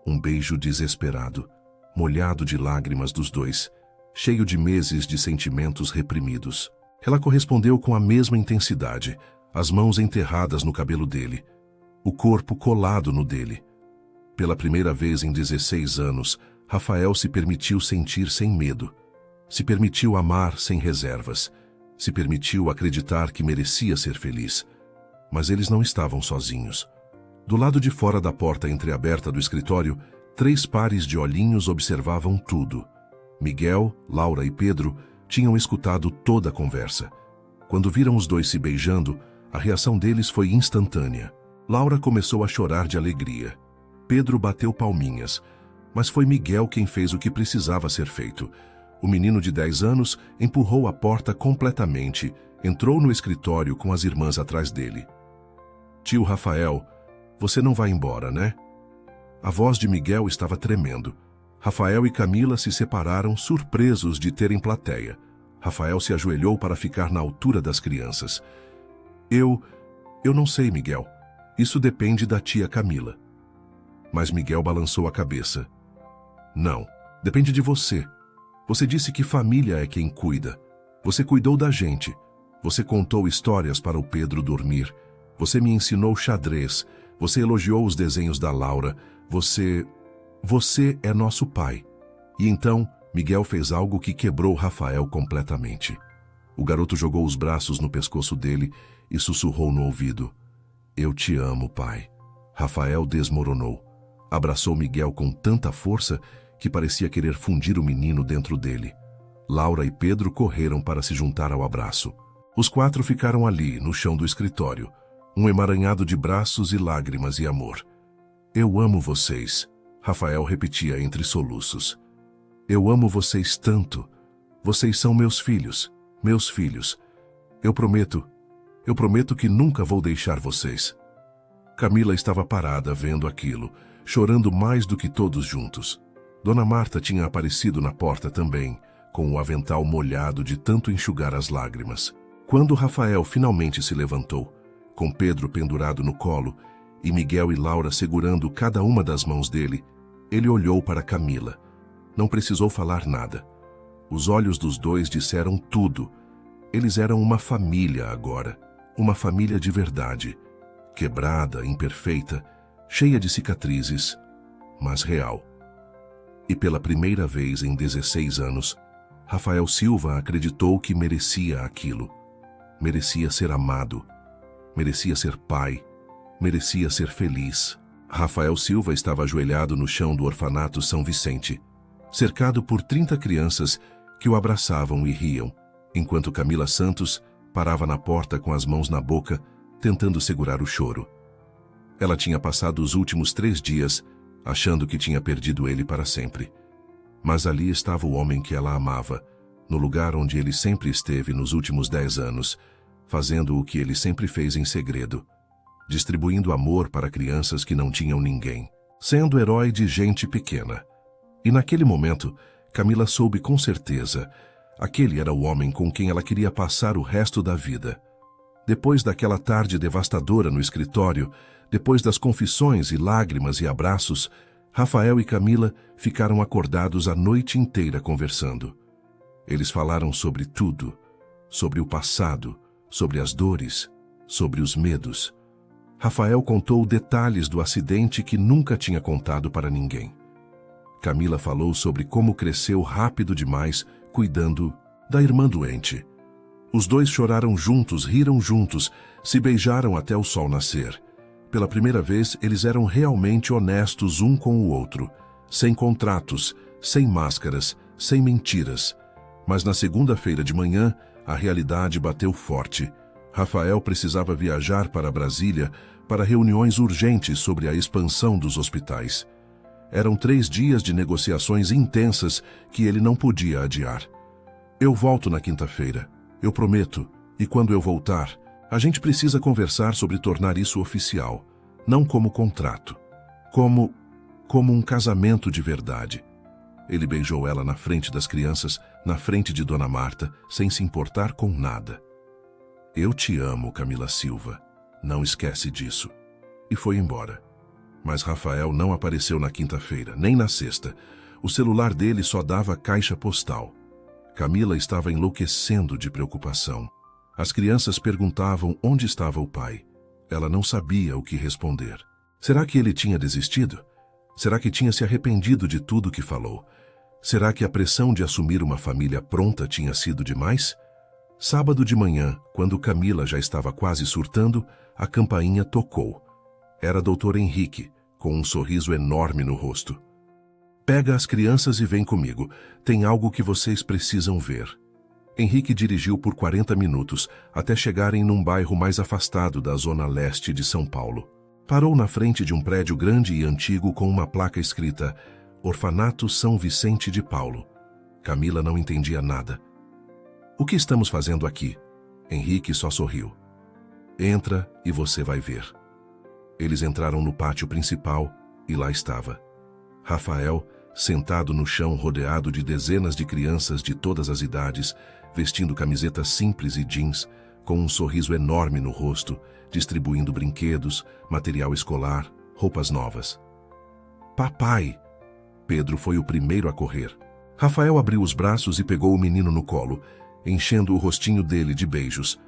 Um beijo desesperado, molhado de lágrimas dos dois, cheio de meses de sentimentos reprimidos. Ela correspondeu com a mesma intensidade, as mãos enterradas no cabelo dele, o corpo colado no dele. Pela primeira vez em 16 anos, Rafael se permitiu sentir sem medo. Se permitiu amar sem reservas. Se permitiu acreditar que merecia ser feliz. Mas eles não estavam sozinhos. Do lado de fora da porta entreaberta do escritório, 3 pares de olhinhos observavam tudo. Miguel, Laura e Pedro tinham escutado toda a conversa. Quando viram os dois se beijando, a reação deles foi instantânea. Laura começou a chorar de alegria. Pedro bateu palminhas, mas foi Miguel quem fez o que precisava ser feito. O menino de 10 anos empurrou a porta completamente, entrou no escritório com as irmãs atrás dele. Tio Rafael, você não vai embora, né? A voz de Miguel estava tremendo. Rafael e Camila se separaram, surpresos de terem plateia. Rafael se ajoelhou para ficar na altura das crianças. Eu não sei, Miguel. Isso depende da tia Camila. Mas Miguel balançou a cabeça. Não, depende de você. Você disse que família é quem cuida. Você cuidou da gente. Você contou histórias para o Pedro dormir. Você me ensinou xadrez. Você elogiou os desenhos da Laura. Você é nosso pai. E então, Miguel fez algo que quebrou Rafael completamente. O garoto jogou os braços no pescoço dele e sussurrou no ouvido. Eu te amo, pai. Rafael desmoronou. Abraçou Miguel com tanta força que parecia querer fundir o menino dentro dele. Laura e Pedro correram para se juntar ao abraço. Os 4 ficaram ali, no chão do escritório. um emaranhado de braços e lágrimas e amor. Eu amo vocês, Rafael repetia entre soluços. Eu amo vocês tanto. Vocês são meus filhos, meus filhos. Eu prometo que nunca vou deixar vocês. Camila estava parada vendo aquilo, chorando mais do que todos juntos. Dona Marta tinha aparecido na porta também, com o avental molhado de tanto enxugar as lágrimas. Quando Rafael finalmente se levantou, com Pedro pendurado no colo e Miguel e Laura segurando cada uma das mãos dele, ele olhou para Camila. Não precisou falar nada. Os olhos dos dois disseram tudo. Eles eram uma família agora, uma família de verdade, quebrada, imperfeita, cheia de cicatrizes, mas real. E pela primeira vez em 16 anos, Rafael Silva acreditou que merecia aquilo. Merecia ser amado, merecia ser pai, merecia ser feliz. Rafael Silva estava ajoelhado no chão do orfanato São Vicente, cercado por 30 crianças que o abraçavam e riam, enquanto Camila Santos parava na porta com as mãos na boca, tentando segurar o choro. Ela tinha passado os últimos 3 dias achando que tinha perdido ele para sempre. Mas ali estava o homem que ela amava, no lugar onde ele sempre esteve nos últimos 10 anos, fazendo o que ele sempre fez em segredo, distribuindo amor para crianças que não tinham ninguém, sendo herói de gente pequena. E naquele momento, Camila soube com certeza, aquele era o homem com quem ela queria passar o resto da vida. Depois daquela tarde devastadora no escritório, depois das confissões e lágrimas e abraços, Rafael e Camila ficaram acordados a noite inteira conversando. Eles falaram sobre tudo, sobre o passado, sobre as dores, sobre os medos. Rafael contou detalhes do acidente que nunca tinha contado para ninguém. Camila falou sobre como cresceu rápido demais, cuidando da irmã doente. Os dois choraram juntos, riram juntos, se beijaram até o sol nascer. Pela primeira vez, eles eram realmente honestos um com o outro, sem contratos, sem máscaras, sem mentiras. Mas na segunda-feira de manhã, a realidade bateu forte. Rafael precisava viajar para Brasília para reuniões urgentes sobre a expansão dos hospitais. Eram 3 dias de negociações intensas que ele não podia adiar. Eu volto na quinta-feira, eu prometo, e quando eu voltar, a gente precisa conversar sobre tornar isso oficial, não como contrato, como um casamento de verdade. Ele beijou ela na frente das crianças, na frente de Dona Marta, sem se importar com nada. Eu te amo, Camila Silva. Não esquece disso. E foi embora. Mas Rafael não apareceu na quinta-feira, nem na sexta. O celular dele só dava caixa postal. Camila estava enlouquecendo de preocupação. As crianças perguntavam onde estava o pai. Ela não sabia o que responder. Será que ele tinha desistido? Será que tinha se arrependido de tudo que falou? Será que a pressão de assumir uma família pronta tinha sido demais? Sábado de manhã, quando Camila já estava quase surtando, a campainha tocou. Era Dr. Henrique, com um sorriso enorme no rosto. Pega as crianças e vem comigo. Tem algo que vocês precisam ver. Henrique dirigiu por 40 minutos, até chegarem num bairro mais afastado da zona leste de São Paulo. Parou na frente de um prédio grande e antigo com uma placa escrita Orfanato São Vicente de Paulo. Camila não entendia nada. O que estamos fazendo aqui? Henrique só sorriu. Entra e você vai ver. Eles entraram no pátio principal e lá estava Rafael, sentado no chão rodeado de dezenas de crianças de todas as idades, vestindo camisetas simples e jeans, com um sorriso enorme no rosto, distribuindo brinquedos, material escolar, roupas novas. Papai! Pedro foi o primeiro a correr. Rafael abriu os braços e pegou o menino no colo, enchendo o rostinho dele de beijos.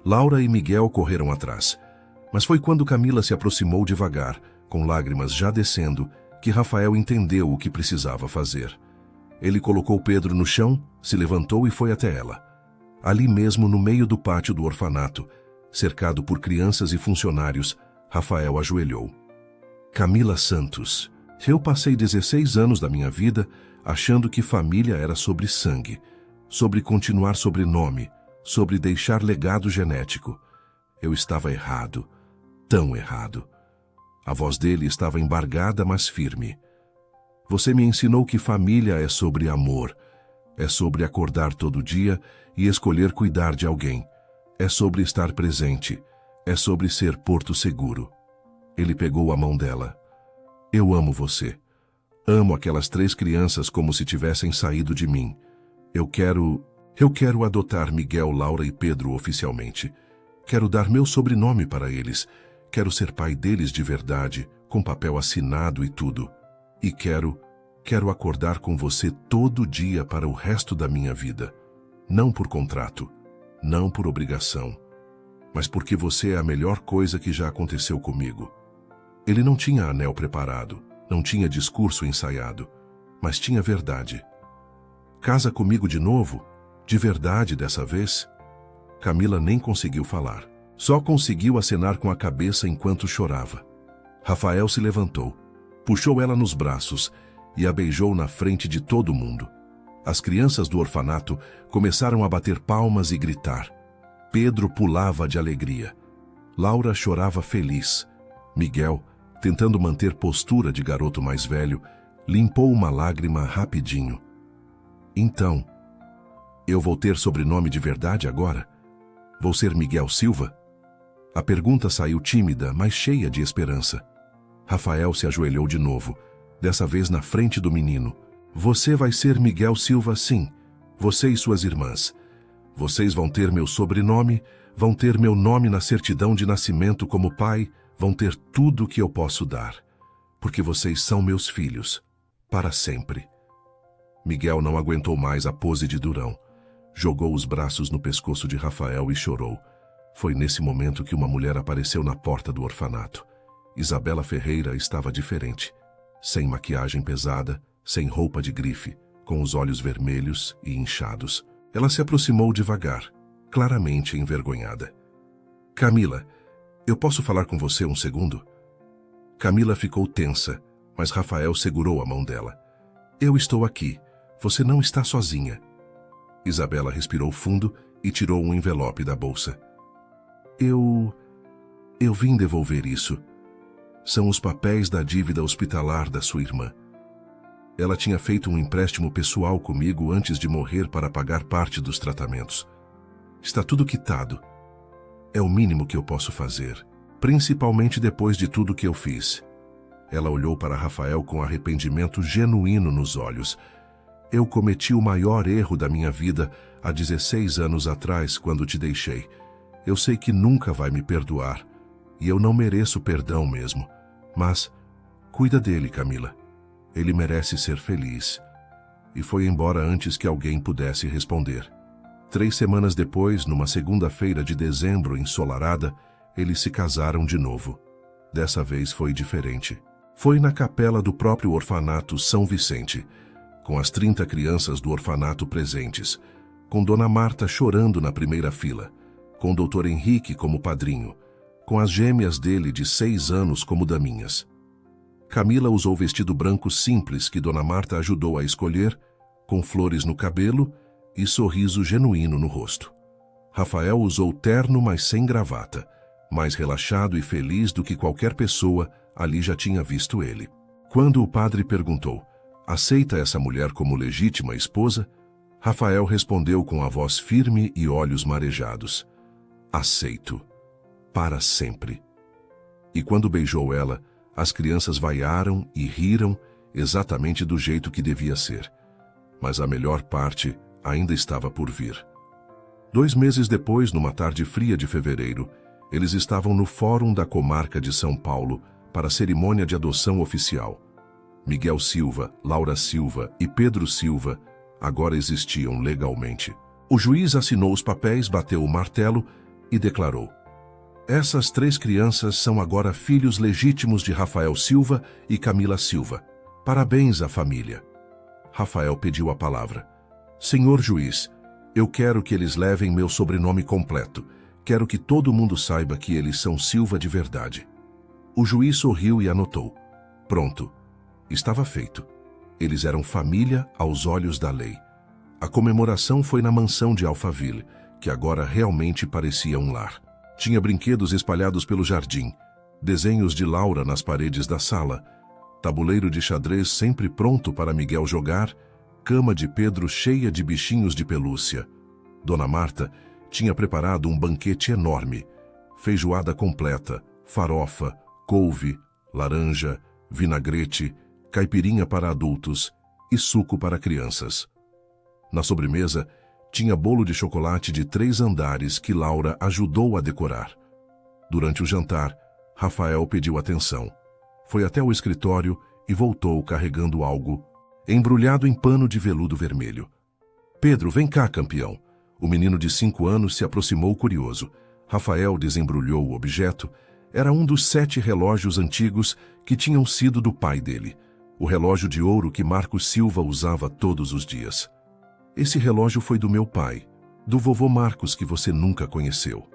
Laura e Miguel correram atrás. Mas foi quando Camila se aproximou devagar, com lágrimas já descendo, que Rafael entendeu o que precisava fazer. Ele colocou Pedro no chão, se levantou e foi até ela. Ali mesmo, no meio do pátio do orfanato, cercado por crianças e funcionários, Rafael ajoelhou. Camila Santos, eu passei 16 anos da minha vida achando que família era sobre sangue, sobre continuar sobrenome, sobre deixar legado genético. Eu estava errado. tão errado. A voz dele estava embargada, mas firme. Você me ensinou que família é sobre amor. É sobre acordar todo dia e escolher cuidar de alguém. É sobre estar presente. É sobre ser porto seguro. Ele pegou a mão dela. Eu amo você. Amo aquelas 3 crianças como se tivessem saído de mim. Eu quero adotar Miguel, Laura e Pedro oficialmente. Quero dar meu sobrenome para eles. Quero ser pai deles de verdade, com papel assinado e tudo. E quero acordar com você todo dia para o resto da minha vida. Não por contrato, não por obrigação, mas porque você é a melhor coisa que já aconteceu comigo. Ele não tinha anel preparado, não tinha discurso ensaiado, mas tinha verdade. Casa comigo de novo? De verdade dessa vez? Camila nem conseguiu falar. Só conseguiu acenar com a cabeça enquanto chorava. Rafael se levantou, puxou ela nos braços e a beijou na frente de todo mundo. As crianças do orfanato começaram a bater palmas e gritar. Pedro pulava de alegria. Laura chorava feliz. Miguel, tentando manter postura de garoto mais velho, limpou uma lágrima rapidinho. Então, eu vou ter sobrenome de verdade agora? Vou ser Miguel Silva? A pergunta saiu tímida, mas cheia de esperança. Rafael se ajoelhou de novo, dessa vez na frente do menino. Você vai ser Miguel Silva, sim. Você e suas irmãs. Vocês vão ter meu sobrenome, vão ter meu nome na certidão de nascimento como pai, vão ter tudo o que eu posso dar. Porque vocês são meus filhos. Para sempre. Miguel não aguentou mais a pose de durão. Jogou os braços no pescoço de Rafael e chorou. Foi nesse momento que uma mulher apareceu na porta do orfanato. Isabela Ferreira estava diferente. Sem maquiagem pesada, sem roupa de grife, com os olhos vermelhos e inchados. Ela se aproximou devagar, claramente envergonhada. Camila, eu posso falar com você um segundo? Camila ficou tensa, mas Rafael segurou a mão dela. Eu estou aqui. Você não está sozinha. Isabela respirou fundo e tirou um envelope da bolsa. Eu vim devolver isso. São os papéis da dívida hospitalar da sua irmã. Ela tinha feito um empréstimo pessoal comigo antes de morrer para pagar parte dos tratamentos. Está tudo quitado. É o mínimo que eu posso fazer, principalmente depois de tudo que eu fiz. Ela olhou para Rafael com arrependimento genuíno nos olhos. Eu cometi o maior erro da minha vida há 16 anos atrás, quando te deixei. Eu sei que nunca vai me perdoar, e eu não mereço perdão mesmo. Mas cuida dele, Camila. Ele merece ser feliz. E foi embora antes que alguém pudesse responder. 3 semanas depois, numa segunda-feira de dezembro ensolarada, eles se casaram de novo. Dessa vez foi diferente. Foi na capela do próprio orfanato São Vicente, com as 30 crianças do orfanato presentes, com Dona Marta chorando na primeira fila, com o Dr. Henrique como padrinho, com as gêmeas dele de 6 anos como daminhas. Camila usou vestido branco simples que Dona Marta ajudou a escolher, com flores no cabelo e sorriso genuíno no rosto. Rafael usou terno, mas sem gravata, mais relaxado e feliz do que qualquer pessoa ali já tinha visto ele. Quando o padre perguntou, aceita essa mulher como legítima esposa? Rafael respondeu com a voz firme e olhos marejados. Aceito. Para sempre. E quando beijou ela, as crianças vaiaram e riram exatamente do jeito que devia ser. Mas a melhor parte ainda estava por vir. 2 meses depois, numa tarde fria de fevereiro, eles estavam no Fórum da Comarca de São Paulo para a cerimônia de adoção oficial. Miguel Silva, Laura Silva e Pedro Silva agora existiam legalmente. O juiz assinou os papéis, bateu o martelo e declarou: essas 3 crianças são agora filhos legítimos de Rafael Silva e Camila Silva. Parabéns à família. Rafael pediu a palavra. Senhor juiz, eu quero que eles levem meu sobrenome completo. Quero que todo mundo saiba que eles são Silva de verdade. O juiz sorriu e anotou. Pronto. Estava feito. Eles eram família aos olhos da lei. A comemoração foi na mansão de Alphaville, que agora realmente parecia um lar. Tinha brinquedos espalhados pelo jardim, desenhos de Laura nas paredes da sala, tabuleiro de xadrez sempre pronto para Miguel jogar, cama de Pedro cheia de bichinhos de pelúcia. Dona Marta tinha preparado um banquete enorme, feijoada completa, farofa, couve, laranja, vinagrete, caipirinha para adultos e suco para crianças. Na sobremesa, tinha bolo de chocolate de 3 andares que Laura ajudou a decorar. Durante o jantar, Rafael pediu atenção. Foi até o escritório e voltou carregando algo, embrulhado em pano de veludo vermelho. Pedro, vem cá, campeão. O menino de 5 anos se aproximou curioso. Rafael desembrulhou o objeto. Era um dos 7 relógios antigos que tinham sido do pai dele. O relógio de ouro que Marcos Silva usava todos os dias. Esse relógio foi do meu pai, do vovô Marcos que você nunca conheceu.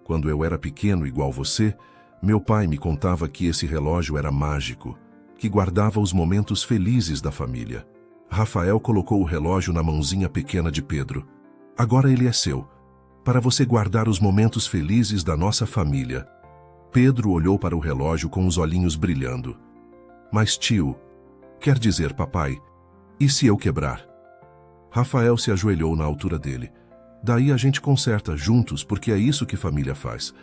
Quando eu era pequeno igual você, meu pai me contava que esse relógio era mágico, que guardava os momentos felizes da família. Rafael colocou o relógio na mãozinha pequena de Pedro. Agora ele é seu, para você guardar os momentos felizes da nossa família. Pedro olhou para o relógio com os olhinhos brilhando. Mas tio, quer dizer papai, e se eu quebrar? Rafael se ajoelhou na altura dele. Daí a gente conserta juntos, porque é isso que família faz.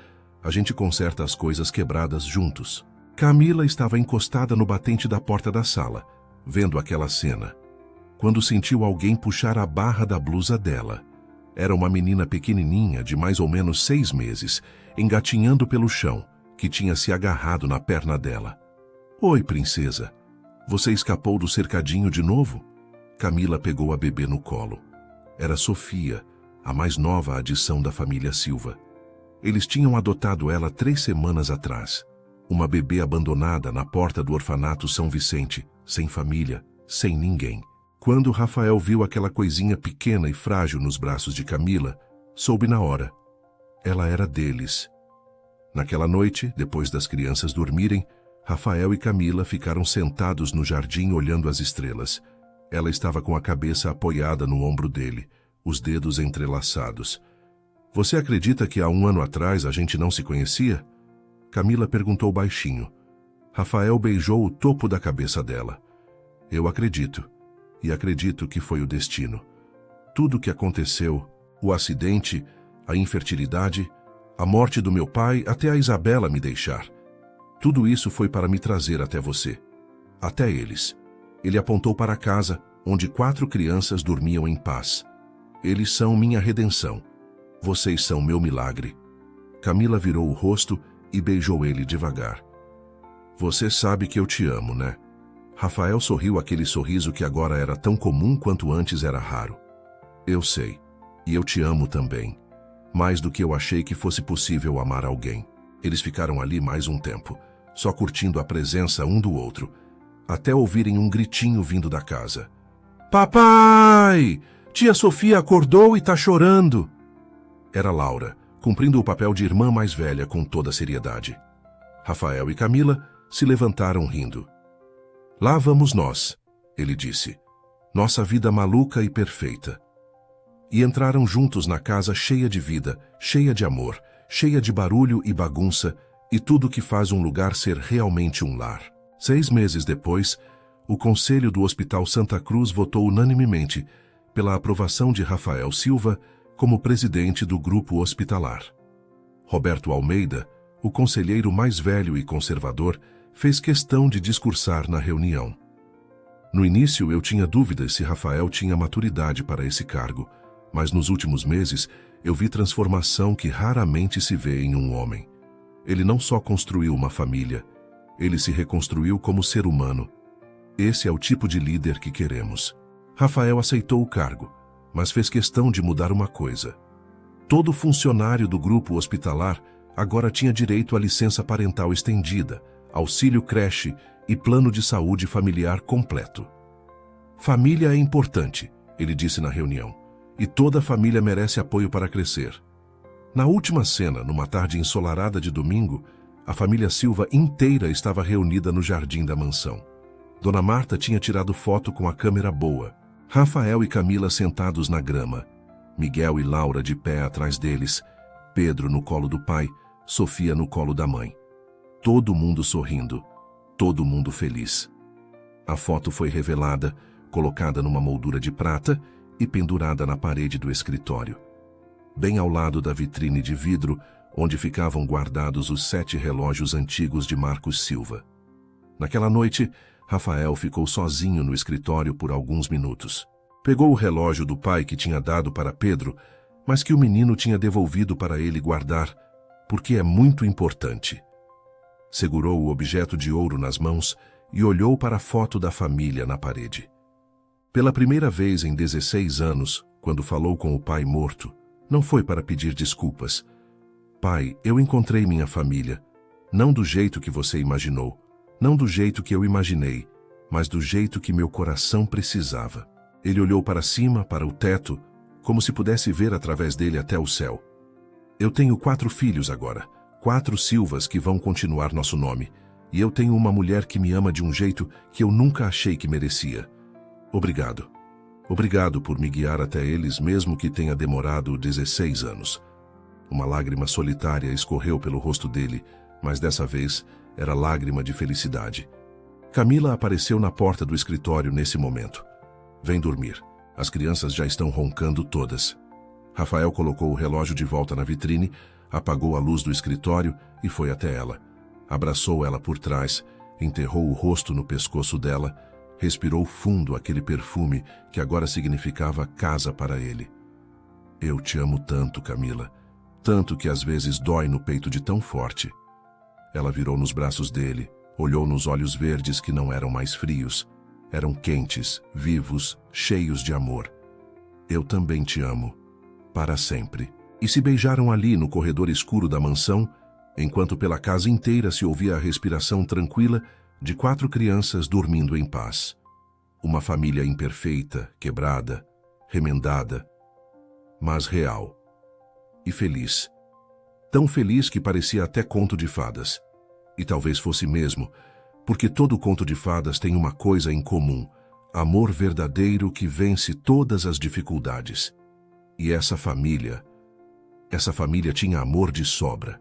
A gente conserta as coisas quebradas juntos. Camila estava encostada no batente da porta da sala, vendo aquela cena, quando sentiu alguém puxar a barra da blusa dela. Era uma menina pequenininha, de mais ou menos 6 meses, engatinhando pelo chão, que tinha se agarrado na perna dela. Oi, princesa. Você escapou do cercadinho de novo? Camila pegou a bebê no colo. Era Sofia, a mais nova adição da família Silva. Eles tinham adotado ela 3 semanas atrás. Uma bebê abandonada na porta do orfanato São Vicente, sem família, sem ninguém. Quando Rafael viu aquela coisinha pequena e frágil nos braços de Camila, soube na hora. Ela era deles. Naquela noite, depois das crianças dormirem, Rafael e Camila ficaram sentados no jardim olhando as estrelas. Ela estava com a cabeça apoiada no ombro dele, os dedos entrelaçados. Você acredita que há 1 ano atrás a gente não se conhecia? Camila perguntou baixinho. Rafael beijou o topo da cabeça dela. Eu acredito. E acredito que foi o destino. Tudo o que aconteceu, o acidente, a infertilidade, a morte do meu pai, até a Isabela me deixar. Tudo isso foi para me trazer até você. Até eles. Ele apontou para a casa, onde 4 crianças dormiam em paz. Eles são minha redenção. Vocês são meu milagre. Camila virou o rosto e beijou ele devagar. Você sabe que eu te amo, né? Rafael sorriu aquele sorriso que agora era tão comum quanto antes era raro. Eu sei. E eu te amo também. Mais do que eu achei que fosse possível amar alguém. Eles ficaram ali mais um tempo, só curtindo a presença um do outro, até ouvirem um gritinho vindo da casa. Papai! Tia Sofia acordou e tá chorando. Era Laura, cumprindo o papel de irmã mais velha com toda a seriedade. Rafael e Camila se levantaram rindo. Lá vamos nós, ele disse. Nossa vida maluca e perfeita. E entraram juntos na casa cheia de vida, cheia de amor, cheia de barulho e bagunça e tudo que faz um lugar ser realmente um lar. 6 meses depois, o Conselho do Hospital Santa Cruz votou unanimemente pela aprovação de Rafael Silva como presidente do grupo hospitalar. Roberto Almeida, o conselheiro mais velho e conservador, fez questão de discursar na reunião. No início eu tinha dúvidas se Rafael tinha maturidade para esse cargo, mas nos últimos meses eu vi transformação que raramente se vê em um homem. Ele não só construiu uma família, ele se reconstruiu como ser humano. Esse é o tipo de líder que queremos. Rafael aceitou o cargo, mas fez questão de mudar uma coisa. Todo funcionário do grupo hospitalar agora tinha direito à licença parental estendida, auxílio creche e plano de saúde familiar completo. Família é importante, ele disse na reunião, e toda família merece apoio para crescer. Na última cena, numa tarde ensolarada de domingo, a família Silva inteira estava reunida no jardim da mansão. Dona Marta tinha tirado foto com a câmera boa. Rafael e Camila sentados na grama. Miguel e Laura de pé atrás deles. Pedro no colo do pai, Sofia no colo da mãe. todo mundo sorrindo, todo mundo feliz. A foto foi revelada, colocada numa moldura de prata e pendurada na parede do escritório, bem ao lado da vitrine de vidro onde ficavam guardados os 7 relógios antigos de Marcos Silva. Naquela noite, Rafael ficou sozinho no escritório por alguns minutos. Pegou o relógio do pai que tinha dado para Pedro, mas que o menino tinha devolvido para ele guardar, porque é muito importante. Segurou o objeto de ouro nas mãos e olhou para a foto da família na parede. Pela primeira vez em 16 anos, quando falou com o pai morto, não foi para pedir desculpas. Pai, eu encontrei minha família, não do jeito que você imaginou, não do jeito que eu imaginei, mas do jeito que meu coração precisava. Ele olhou para cima, para o teto, como se pudesse ver através dele até o céu. Eu tenho 4 filhos agora, 4 Silvas que vão continuar nosso nome, e eu tenho uma mulher que me ama de um jeito que eu nunca achei que merecia. Obrigado. Obrigado por me guiar até eles, mesmo que tenha demorado 16 anos. Uma lágrima solitária escorreu pelo rosto dele, mas dessa vez era lágrima de felicidade. Camila apareceu na porta do escritório nesse momento. Vem dormir. As crianças já estão roncando todas. Rafael colocou o relógio de volta na vitrine, apagou a luz do escritório e foi até ela. Abraçou ela por trás, enterrou o rosto no pescoço dela, respirou fundo aquele perfume que agora significava casa para ele. Eu te amo tanto, Camila, tanto que às vezes dói no peito de tão forte. Ela virou nos braços dele, olhou nos olhos verdes que não eram mais frios, eram quentes, vivos, cheios de amor. Eu também te amo, para sempre. E se beijaram ali no corredor escuro da mansão, enquanto pela casa inteira se ouvia a respiração tranquila de 4 crianças dormindo em paz. Uma família imperfeita, quebrada, remendada, mas real. E feliz. Tão feliz que parecia até conto de fadas. E talvez fosse mesmo, porque todo conto de fadas tem uma coisa em comum: amor verdadeiro que vence todas as dificuldades. E essa família tinha amor de sobra.